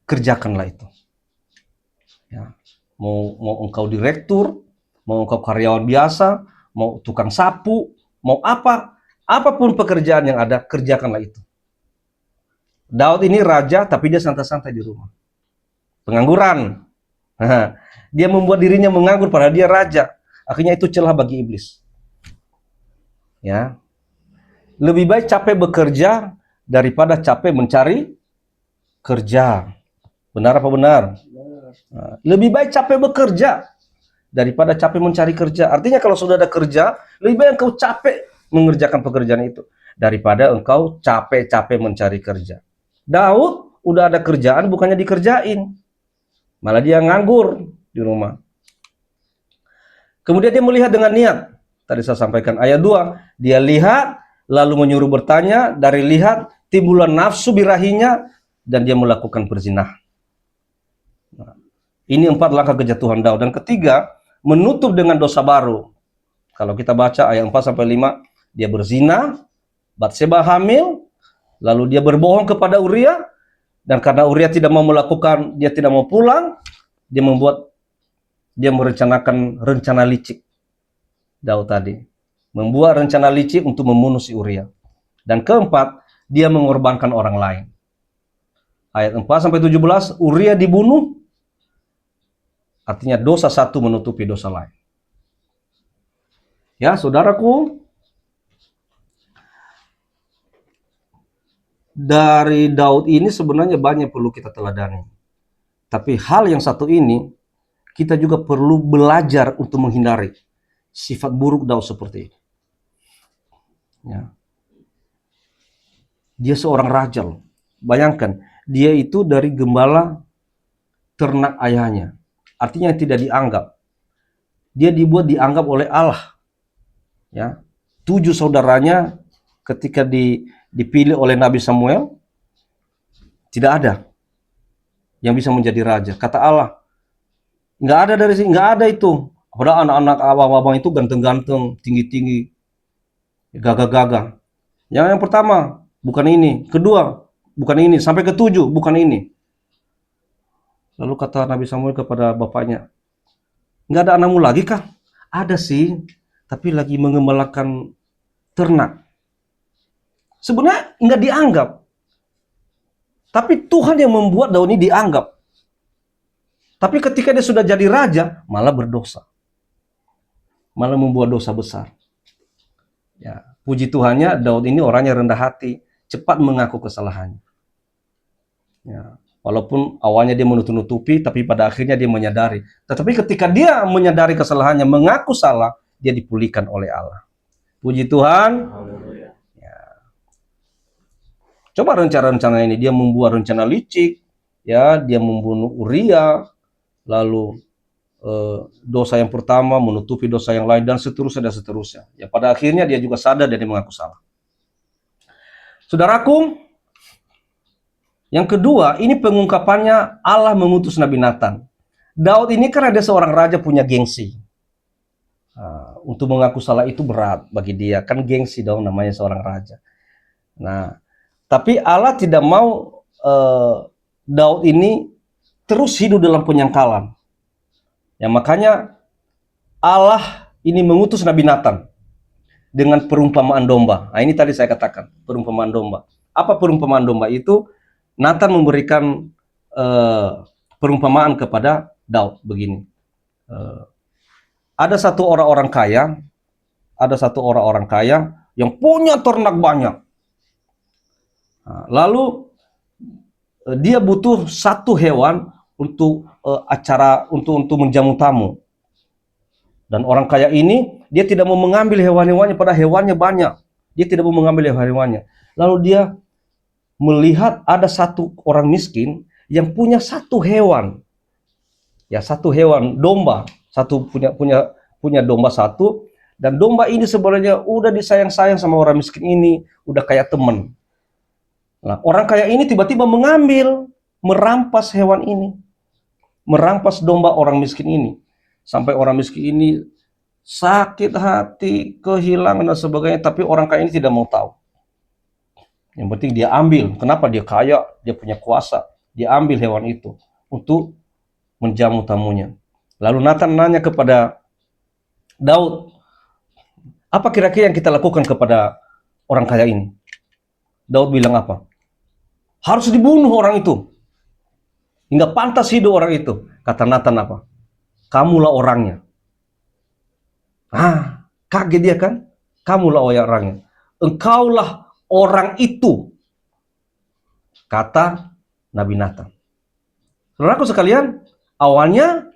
E: kerjakanlah itu. Ya. Mau engkau direktur, mau engkau karyawan biasa, mau tukang sapu, mau apapun pekerjaan yang ada, kerjakanlah itu. Daud ini raja, tapi dia santai-santai di rumah. Pengangguran. Dia membuat dirinya menganggur padahal dia raja. Akhirnya itu celah bagi iblis. Ya. Lebih baik capek bekerja daripada capek mencari kerja. Benar apa benar? Lebih baik capek bekerja daripada capek mencari kerja. Artinya kalau sudah ada kerja, lebih baik engkau capek mengerjakan pekerjaan itu daripada engkau capek-capek mencari kerja. Daud udah ada kerjaan, bukannya dikerjain, malah dia nganggur di rumah. Kemudian dia melihat dengan niat. Tadi saya sampaikan ayat 2, dia lihat lalu menyuruh bertanya, dari lihat timbulan nafsu birahinya dan dia melakukan perzinahan. Nah, ini 4 langkah kejatuhan Daud. Dan ketiga, menutup dengan dosa baru. Kalau kita baca ayat 4-5, dia berzina, Batseba hamil, lalu dia berbohong kepada Uria, dan karena Uria tidak mau melakukan, dia tidak mau pulang, dia merencanakan rencana licik. Daud tadi membuat rencana licik untuk membunuh si Uria. Dan keempat, dia mengorbankan orang lain. Ayat 4-17, Uria dibunuh, artinya dosa satu menutupi dosa lain. Ya, saudaraku, dari Daud ini sebenarnya banyak perlu kita teladani. Tapi hal yang satu ini, kita juga perlu belajar untuk menghindari sifat buruk Daud seperti ini. Ya. Dia seorang raja loh. Bayangkan, dia itu dari gembala ternak ayahnya. artinya tidak dianggap. Dia dianggap oleh Allah. Ya, 7 saudaranya ketika dipilih oleh Nabi Samuel, tidak ada yang bisa menjadi raja. Kata Allah, nggak ada dari sini, nggak ada itu. Padahal anak-anak abang-abang itu ganteng-ganteng, tinggi-tinggi, gagah-gagah. Yang pertama bukan ini, kedua bukan ini, sampai ke-7 bukan ini. Lalu kata Nabi Samuel kepada bapaknya, nggak ada anakmu lagi kah? Ada sih, tapi lagi mengembalakan ternak. Sebenarnya nggak dianggap. Tapi Tuhan yang membuat Daud ini dianggap. Tapi ketika dia sudah jadi raja, malah berdosa. Malah membuat dosa besar. Ya, puji Tuhannya, Daud ini orangnya rendah hati, cepat mengaku kesalahannya. Ya, walaupun awalnya dia menutup-nutupi, tapi pada akhirnya dia menyadari. Tetapi ketika dia menyadari kesalahannya, mengaku salah, dia dipulihkan oleh Allah. Puji Tuhan. Ya. Coba rencana-rencana ini, dia membuat rencana licik, ya, dia membunuh Uria, lalu dosa yang pertama menutupi dosa yang lain, dan seterusnya dan seterusnya. Ya, pada akhirnya dia juga sadar dan dia mengaku salah. Saudaraku, yang kedua, ini pengungkapannya Allah mengutus Nabi Nathan. Daud ini kan ada seorang raja punya gengsi. Untuk mengaku salah itu berat bagi dia, kan gengsi dong namanya seorang raja. Nah, tapi Allah tidak mau Daud ini terus hidup dalam penyangkalan. Ya, makanya Allah ini mengutus Nabi Nathan dengan perumpamaan domba. Nah, ini tadi saya katakan, perumpamaan domba. Apa perumpamaan domba itu? Nathan memberikan perumpamaan kepada Daud begini. Ada satu orang-orang kaya yang punya ternak banyak. Nah, lalu dia butuh satu hewan untuk untuk menjamu tamu. Dan orang kaya ini dia tidak mau mengambil hewan-hewannya, padahal hewannya banyak. Dia tidak mau mengambil hewan-hewannya. Lalu dia melihat ada satu orang miskin yang punya satu hewan. Ya, satu hewan domba, punya domba satu, dan domba ini sebenarnya udah disayang-sayang sama orang miskin ini, udah kayak teman. Nah, orang kaya ini tiba-tiba merampas hewan ini. Merampas domba orang miskin ini. Sampai orang miskin ini sakit hati, kehilangan dan sebagainya, tapi orang kaya ini tidak mau tahu. Yang penting dia ambil. Kenapa? Dia kaya, dia punya kuasa. Dia ambil hewan itu untuk menjamu tamunya. Lalu Nathan nanya kepada Daud, apa kira-kira yang kita lakukan kepada orang kaya ini? Daud bilang apa? Harus dibunuh orang itu. Hingga pantas hidup orang itu. Kata Nathan apa? Kamulah orangnya. Kaget dia kan? Kamulah orangnya. Engkaulah orang itu. Kata Nabi Nathan. Saudaraku sekalian, awalnya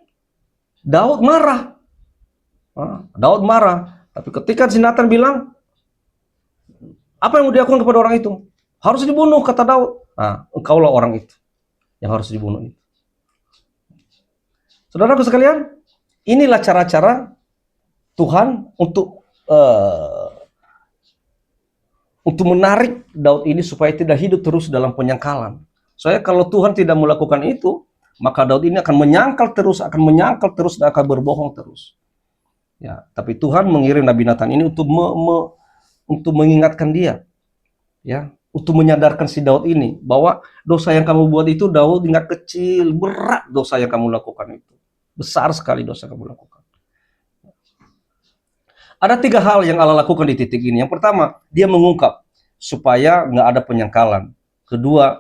E: Daud marah. Tapi ketika si Nathan bilang, apa yang mau dilakukan kepada orang itu? Harus dibunuh, kata Daud. Engkaulah orang itu yang harus dibunuh itu. Saudaraku sekalian, inilah cara-cara Tuhan untuk menarik Daud ini supaya tidak hidup terus dalam penyangkalan. Soalnya kalau Tuhan tidak melakukan itu, maka Daud ini akan menyangkal terus, dan akan berbohong terus. Ya, tapi Tuhan mengirim Nabi Nathan ini untuk mengingatkan dia, ya, untuk menyadarkan si Daud ini bahwa dosa yang kamu buat itu, Daud, ingat kecil, berat dosa yang kamu lakukan itu, besar sekali dosa yang kamu lakukan. Ada 3 hal yang Allah lakukan di titik ini. Yang pertama, dia mengungkap supaya nggak ada penyangkalan. Kedua,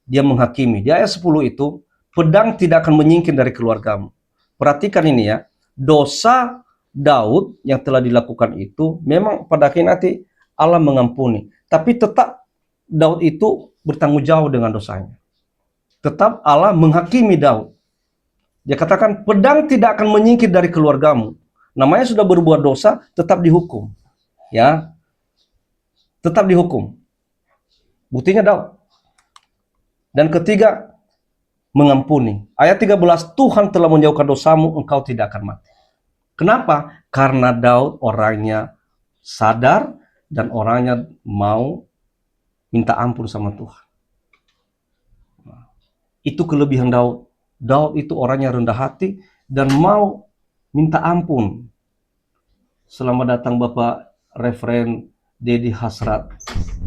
E: dia menghakimi. Di ayat 10 itu, pedang tidak akan menyingkir dari keluargamu. Perhatikan ini ya, dosa Daud yang telah dilakukan itu memang pada akhirnya nanti Allah mengampuni, tapi tetap Daud itu bertanggung jawab dengan dosanya. Tetap Allah menghakimi Daud. Dia katakan pedang tidak akan menyingkir dari keluargamu. Namanya sudah berbuat dosa, tetap dihukum. Ya. Tetap dihukum. Buktinya Daud. Dan ketiga, mengampuni. Ayat 13, Tuhan telah menjauhkan dosamu, engkau tidak akan mati. Kenapa? Karena Daud orangnya sadar dan orangnya mau minta ampun sama Tuhan. Itu kelebihan Daud. Daud itu orangnya rendah hati dan mau minta ampun. Selamat datang Bapak Referen Dedi Hasrat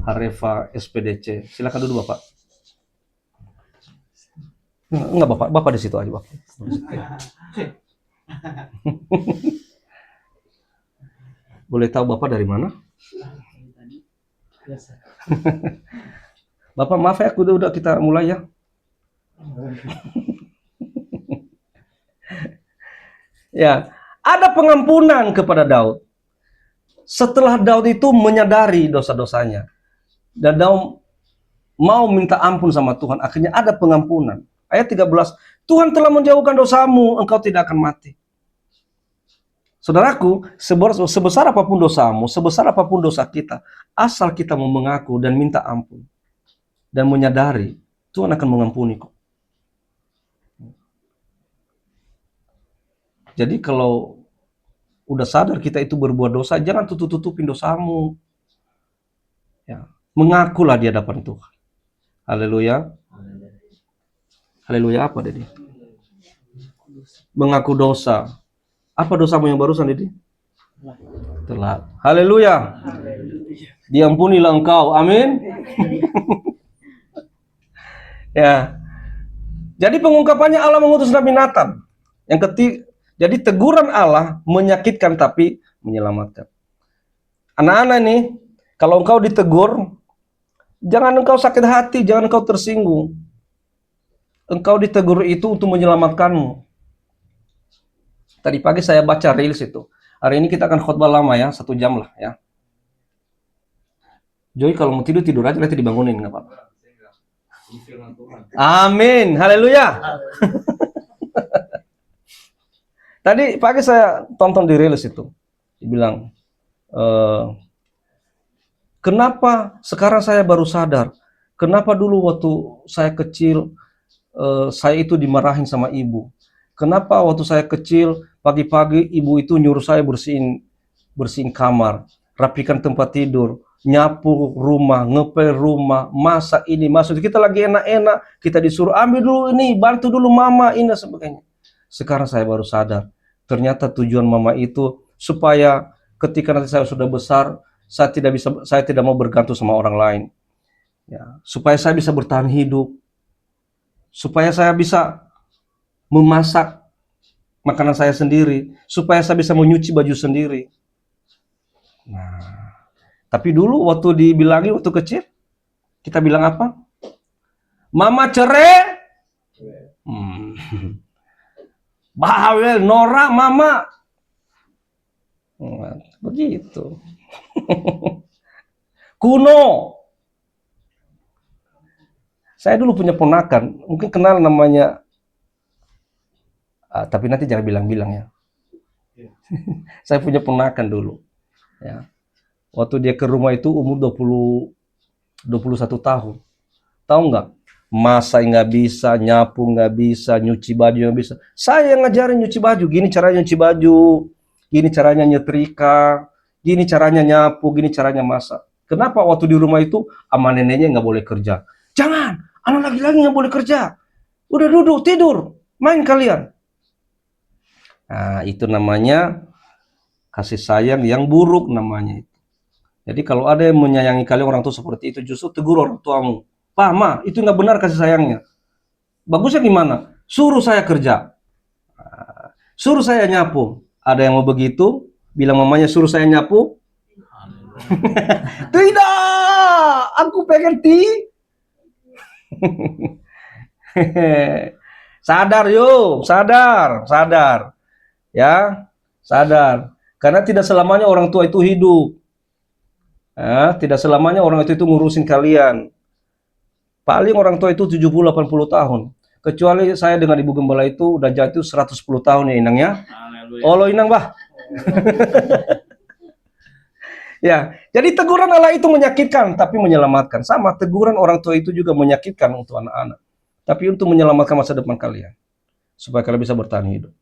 E: Harefa SPDC. Silakan duduk Bapak. Enggak Bapak, Bapak di situ aja Bapak. Boleh tahu Bapak dari mana? Bapak maaf ya, udah kita mulai ya. Ya, ada pengampunan kepada Daud. Setelah Daud itu menyadari dosa-dosanya dan Daud mau minta ampun sama Tuhan, akhirnya ada pengampunan. Ayat 13, Tuhan telah menjauhkan dosamu, engkau tidak akan mati. Saudaraku, sebesar apapun dosamu, sebesar apapun dosa kita, asal kita mau mengaku dan minta ampun dan menyadari, Tuhan akan mengampuni kok. Jadi kalau udah sadar kita itu berbuat dosa, jangan tutup-tutupin dosamu. Ya, mengakulah di hadapan Tuhan. Haleluya. Haleluya apa, Dedi? Mengaku dosa. Apa dosamu yang barusan, Dedi? Telat. Haleluya. Diampunilah engkau. Amin. Ya. Jadi pengungkapannya Allah mengutus Nabi Nathan. Yang ketiga, jadi teguran Allah menyakitkan tapi menyelamatkan. Anak-anak nih, kalau engkau ditegur, jangan engkau sakit hati, jangan engkau tersinggung. Engkau ditegur itu untuk menyelamatkanmu. Tadi pagi saya baca reels itu. Hari ini kita akan khotbah lama ya, 1 jam lah ya. Joy kalau mau tidur aja, nanti dibangunin, nggak apa-apa. Amin, haleluya. Tadi pagi saya tonton di reels itu, dibilang, kenapa sekarang saya baru sadar, kenapa dulu waktu saya kecil, saya itu dimarahin sama ibu. Kenapa waktu saya kecil, pagi-pagi ibu itu nyuruh saya bersihin kamar, rapikan tempat tidur, nyapu rumah, ngepel rumah, masak ini, maksud kita lagi enak-enak, kita disuruh ambil dulu ini, bantu dulu mama, ini dan sebagainya. Sekarang saya baru sadar, ternyata tujuan mama itu supaya ketika nanti saya sudah besar, saya tidak mau bergantung sama orang lain. Ya, supaya saya bisa bertahan hidup, supaya saya bisa memasak makanan saya sendiri, supaya saya bisa menyuci baju sendiri. Nah, tapi dulu waktu dibilangi waktu kecil, kita bilang apa? Mama cerai. Bawel, Nora, mama. Nah, begitu. Kuno. Saya dulu punya ponakan, mungkin kenal namanya, tapi nanti jangan bilang-bilang ya. Saya punya ponakan dulu. Ya. Waktu dia ke rumah itu umur 21 tahun. Tahu nggak? Masak nggak bisa, nyapu nggak bisa, nyuci baju nggak bisa. Saya yang ngajarin nyuci baju, gini caranya nyuci baju, gini caranya nyetrika, gini caranya nyapu, gini caranya masak. Kenapa waktu di rumah itu sama neneknya nggak boleh kerja? Jangan, anak laki-laki nggak boleh kerja. Udah duduk, tidur, main kalian. Nah, itu namanya kasih sayang yang buruk namanya. Jadi kalau ada yang menyayangi kalian orang tua seperti itu, justru tegur orang tuamu. Pak, Ma, itu nggak benar kasih sayangnya. Bagusnya gimana? Suruh saya kerja. Suruh saya nyapu. Ada yang mau begitu? Bilang mamanya suruh saya nyapu? Tidak! Aku pengen sadar yuk, sadar. Ya, sadar. Karena tidak selamanya orang tua itu hidup. Tidak selamanya orang itu ngurusin kalian. Paling orang tua itu 70-80 tahun. Kecuali saya dengan Ibu Gembala itu udah jatuh 110 tahun ya Inang ya. Olo Inang bah. Ya, jadi teguran Allah itu menyakitkan tapi menyelamatkan. Sama teguran orang tua itu juga menyakitkan untuk anak-anak. tapi untuk menyelamatkan masa depan kalian, supaya kalian bisa bertahan hidup.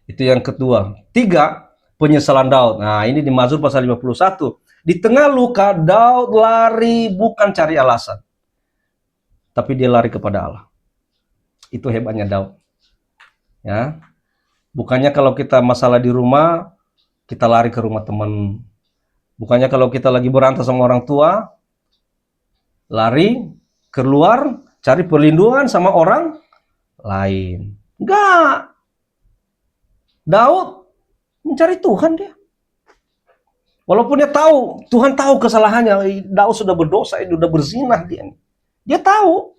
E: Itu yang kedua. 3, penyesalan Daud. Nah, ini di Mazmur pasal 51. Di tengah luka, Daud lari bukan cari alasan, tapi dia lari kepada Allah. Itu hebatnya Daud. Ya, bukannya kalau kita masalah di rumah, kita lari ke rumah teman. Bukannya kalau kita lagi berantem sama orang tua, lari keluar cari perlindungan sama orang lain. Enggak. Daud mencari Tuhan dia. Walaupun dia tahu, Tuhan tahu kesalahannya, Daud sudah berdosa, sudah berzinah dia. Dia tahu.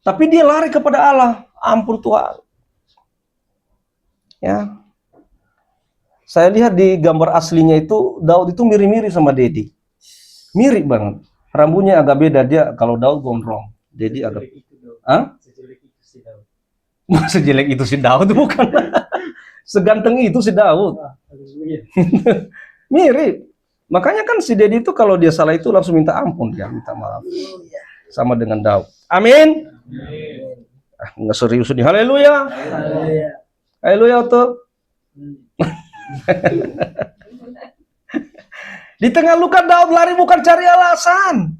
E: Tapi dia lari kepada Allah. Ampun Tuhan. Ya. Saya lihat di gambar aslinya itu, Daud itu mirip-mirip sama Dedi. Mirip banget. Rambutnya agak beda, dia kalau Daud gondrong. Dedi agak... Hah?
A: Sejelek itu si Daud.
E: Sejelek itu si Daud bukan. Seganteng itu si Daud. Mirip. Makanya kan si Dedi itu kalau dia salah itu langsung minta ampun, dia minta maaf. Sama dengan Daud. Amin. Nggak serius nih. Haleluya. Haleluya tuh. Di tengah luka Daud lari bukan cari alasan,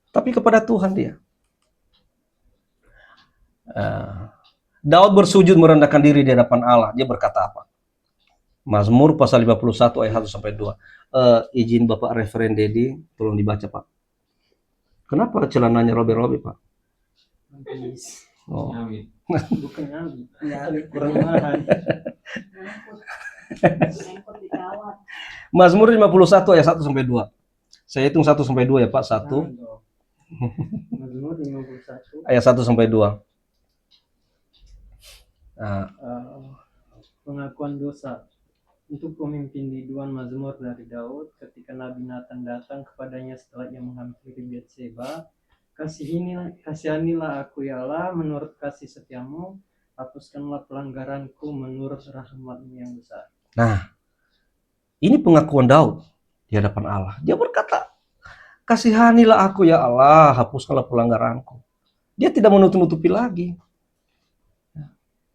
E: tapi kepada Tuhan dia. Daud bersujud merendahkan diri di hadapan Allah. Dia berkata apa? Mazmur pasal 51 ayat 1 sampai 2. Izin Bapak Referen Dedi, tolong dibaca Pak. Kenapa celananya robek-robek Pak? Oh.
A: Bukan nyali, kurang marah.
E: Mazmur 51 ayat 1 sampai 2. Saya hitung 1 sampai 2 ya Pak. 1
A: Mazmur 51
E: ayat 1 sampai 2.
A: Pengakuan dosa. Untuk pemimpin biduan Mazmur dari Daud ketika Nabi Nathan datang kepadanya setelah ia menghampiri Betseba. Kasihanilah aku ya Allah menurut kasih setiamu, hapuskanlah pelanggaranku menurut rahmat-Mu yang besar.
E: Nah, ini pengakuan Daud di hadapan Allah. Dia berkata, kasihanilah aku ya Allah, hapuskanlah pelanggaranku. Dia tidak menutup-nutupi lagi.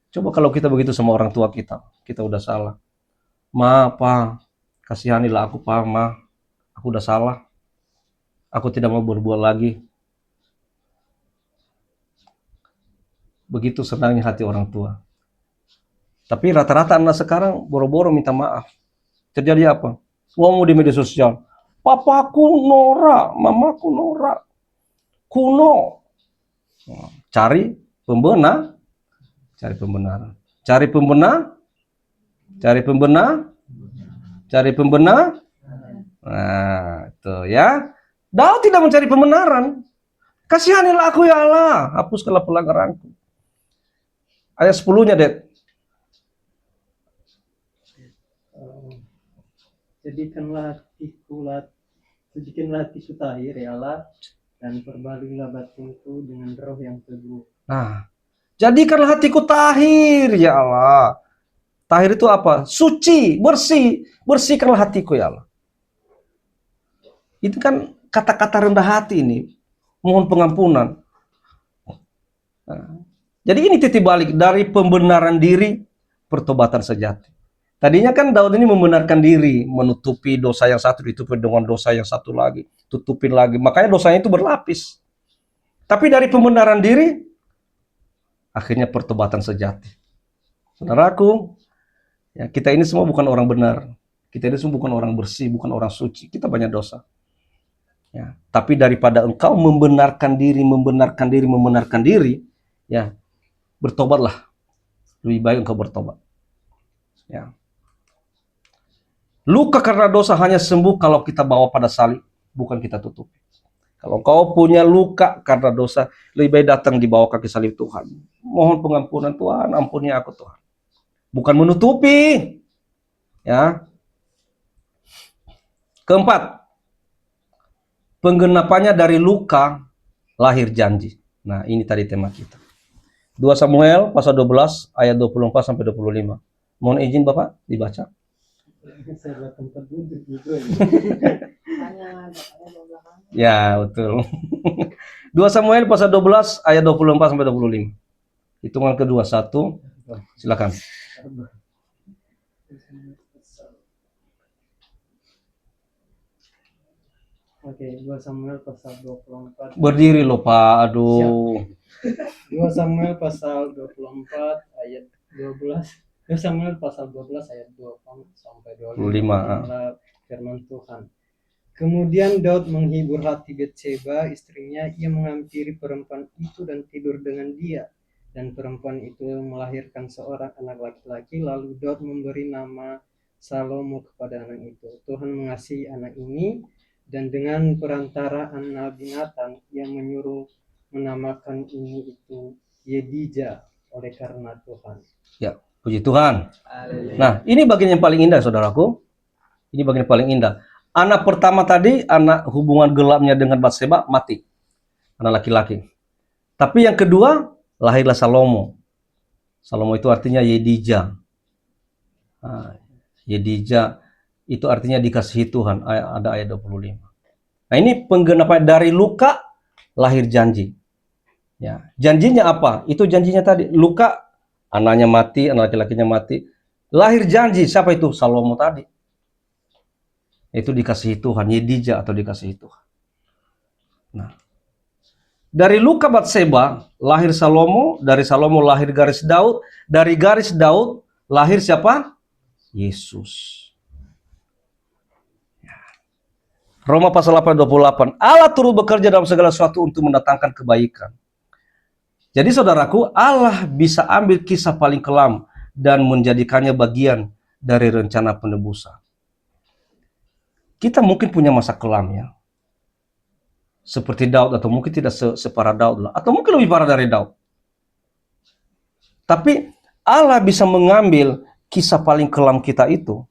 E: Coba kalau kita begitu sama orang tua kita udah salah. Ma, Pa, kasihanilah aku, Pa, Ma. Aku udah salah. Aku tidak mau berbuat lagi. Begitu senangnya hati orang tua. Tapi rata-rata anak sekarang boro-boro minta maaf. Terjadi apa? Ngomong di media sosial. Papaku norak, mamaku norak. Kuno. Cari pembenar. Cari pembenaran. Cari pembenar. Cari pembenar. Cari pembenar. Nah, itu ya. Daud tidak mencari pembenaran. Kasihanilah aku ya Allah, hapuskanlah pelanggaranku. Ayat 10-nya, Det.
A: Jadikanlah hatiku tahir ya Allah, dan perbalilah batinku dengan roh yang teguh.
E: Nah, jadikanlah hatiku tahir ya Allah. Tahir itu apa? Suci, bersih. Bersihkanlah hatiku ya Allah. Itu kan kata-kata rendah hati ini. Mohon pengampunan. Nah, jadi ini titik balik dari pembenaran diri, pertobatan sejati. Tadinya kan Daud ini membenarkan diri, menutupi dosa yang satu, ditutupi dengan dosa yang satu lagi, tutupin lagi. Makanya dosanya itu berlapis. Tapi dari pembenaran diri, akhirnya pertobatan sejati. Saudaraku, ya, kita ini semua bukan orang benar. Kita ini semua bukan orang bersih, bukan orang suci. Kita banyak dosa. Ya, tapi daripada engkau membenarkan diri, ya, bertobatlah. Lebih baik engkau bertobat. Ya. Luka karena dosa hanya sembuh kalau kita bawa pada salib, bukan kita tutupi. Kalau engkau punya luka karena dosa, lebih baik datang di bawah kaki salib Tuhan. Mohon pengampunan Tuhan, ampuni aku Tuhan. Bukan menutupi. Ya. Keempat, penggenapannya dari luka lahir janji. Nah, ini tadi tema kita. 2 Samuel pasal 12 ayat 24 sampai 25. Mohon izin Bapak dibaca.
A: Saya tempat duduk gitu.
C: yang ada di belakang.
E: Ya, betul. 2 Samuel pasal 12 ayat 24 sampai 25. Hitungan kedua, 1. Silakan.
A: Oke, 2 Samuel pasal 24.
E: Berdiri loh, Pak. Aduh.
A: 2 Samuel pasal 24 ayat 12. 2 Samuel pasal 12 ayat 2 sampai 25.
E: 25.
A: Inilah firman Tuhan. Kemudian Daud menghibur hati Betseba istrinya, ia menghampiri perempuan itu dan tidur dengan dia. Dan perempuan itu melahirkan seorang anak laki-laki, lalu Daud memberi nama Salomo kepada anak itu. Tuhan mengasihi anak ini, dan dengan perantaraan Nabi Nathan yang menyuruh menamakan ini itu Yedija oleh karena Tuhan.
E: Ya, puji Tuhan. Nah, ini bagian yang paling indah, saudaraku. Ini bagian yang paling indah. Anak pertama tadi, anak hubungan gelapnya dengan Batseba, mati. Anak laki-laki. Tapi yang kedua, lahirlah Salomo. Salomo itu artinya Yedija. Nah, Yedija itu artinya dikasihi Tuhan. Ada ayat 25. Nah, ini penggenapan dari Luka, lahir janji. Ya, janjinya apa? Itu janjinya tadi. Luka, anaknya mati, anak laki-lakinya mati. Lahir janji, siapa itu? Salomo tadi. Itu dikasihi Tuhan, Yedija atau dikasihi Tuhan. Nah, dari Luka Batseba lahir Salomo, dari Salomo lahir garis Daud, dari garis Daud lahir siapa? Yesus. Roma pasal 8:28. Allah turut bekerja dalam segala sesuatu untuk mendatangkan kebaikan. Jadi saudaraku, Allah bisa ambil kisah paling kelam dan menjadikannya bagian dari rencana penebusan. Kita mungkin punya masa kelam ya. Seperti Daud, atau mungkin tidak separah Daud lah, atau mungkin lebih parah dari Daud. Tapi Allah bisa mengambil kisah paling kelam kita itu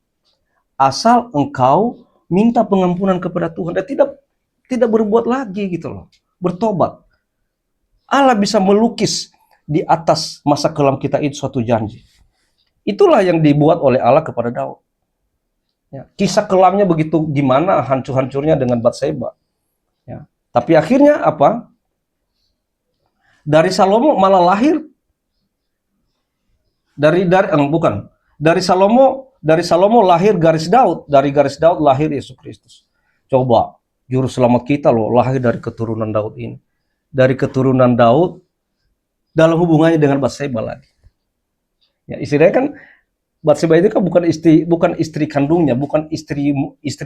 E: asal engkau minta pengampunan kepada Tuhan dan tidak berbuat lagi gitu loh. Bertobat. Allah bisa melukis di atas masa kelam kita itu suatu janji. Itulah yang dibuat oleh Allah kepada Daud. Ya, kisah kelamnya begitu gimana hancur-hancurnya dengan Batseba. Ya. Tapi akhirnya apa? Dari Salomo malah lahir dari Salomo lahir garis Daud, dari garis Daud lahir Yesus Kristus. Coba, juru selamat kita loh lahir dari keturunan Daud ini. Dari keturunan Daud dalam hubungannya dengan Batseba lagi. Ya, istilahnya kan Batseba itu kan bukan istri kandungnya, bukan istri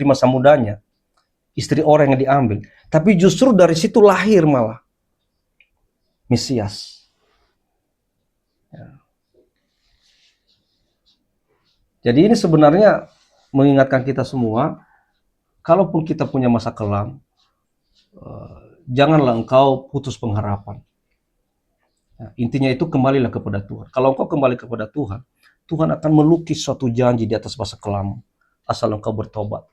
E: masa mudanya, istri orang yang diambil. Tapi justru dari situ lahir malah Mesias. Ya. Jadi ini sebenarnya mengingatkan kita semua, kalaupun kita punya masa kelam, janganlah engkau putus pengharapan. Ya, intinya itu kembalilah kepada Tuhan. Kalau engkau kembali kepada Tuhan, Tuhan akan melukis suatu janji di atas masa kelam, asal engkau bertobat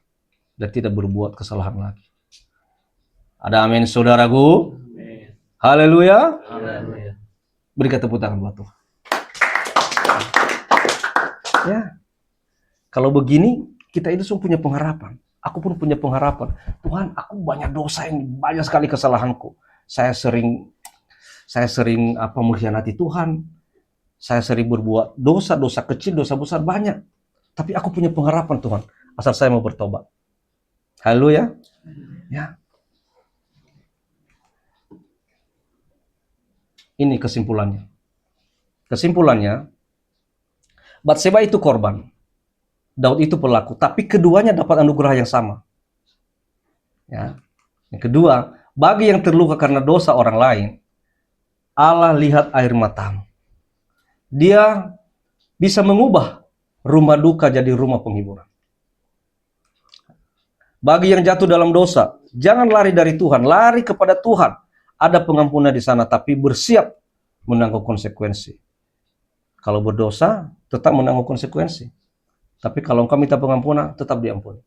E: dan tidak berbuat kesalahan lagi. Ada amin, saudaraku?
A: Amin.
E: Haleluya.
B: Haleluya.
E: Berikan tepuk tangan buat Tuhan. Ya, kalau begini kita itu semua punya pengharapan. Aku pun punya pengharapan. Tuhan, aku banyak dosa ini, banyak sekali kesalahanku. Saya sering mengkhianati Tuhan. Saya sering berbuat dosa kecil, dosa besar banyak. Tapi aku punya pengharapan Tuhan, asal saya mau bertobat. Haleluya. Ya. Ini kesimpulannya. Kesimpulannya, Batseba itu korban. Daud itu pelaku, tapi keduanya dapat anugerah yang sama. Ya. Yang kedua, bagi yang terluka karena dosa orang lain, Allah lihat air matamu. Dia bisa mengubah rumah duka jadi rumah penghiburan. Bagi yang jatuh dalam dosa, jangan lari dari Tuhan, lari kepada Tuhan. Ada pengampunan di sana, tapi bersiap menanggung konsekuensi. Kalau berdosa, tetap menanggung konsekuensi. Tapi kalau engkau minta pengampunan, tetap diampuni.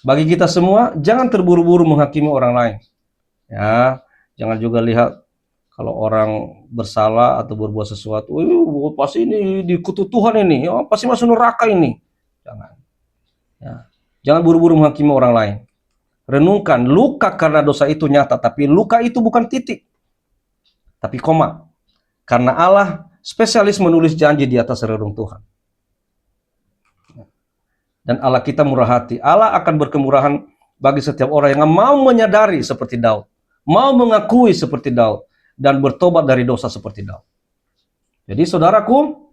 E: Bagi kita semua, jangan terburu-buru menghakimi orang lain. Ya, jangan juga lihat kalau orang bersalah atau berbuat sesuatu, pasti ini dikutuk Tuhan ini, pasti masuk neraka ini. Jangan. Ya. Jangan buru-buru menghakimi orang lain. Renungkan, luka karena dosa itu nyata, tapi luka itu bukan titik, tapi koma. Karena Allah spesialis menulis janji di atas reruntuhan. Dan Allah kita murah hati. Allah akan berkemurahan bagi setiap orang yang mau menyadari seperti Daud, mau mengakui seperti Daud, dan bertobat dari dosa seperti Daud. Jadi saudaraku,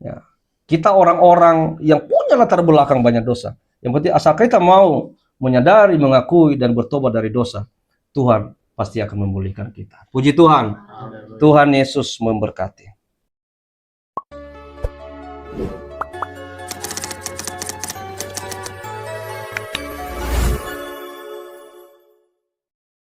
E: ya, kita orang-orang yang punya latar belakang banyak dosa. Yang penting asal kita mau menyadari, mengakui, dan bertobat dari dosa, Tuhan pasti akan memulihkan kita. Puji Tuhan. Tuhan Yesus memberkati.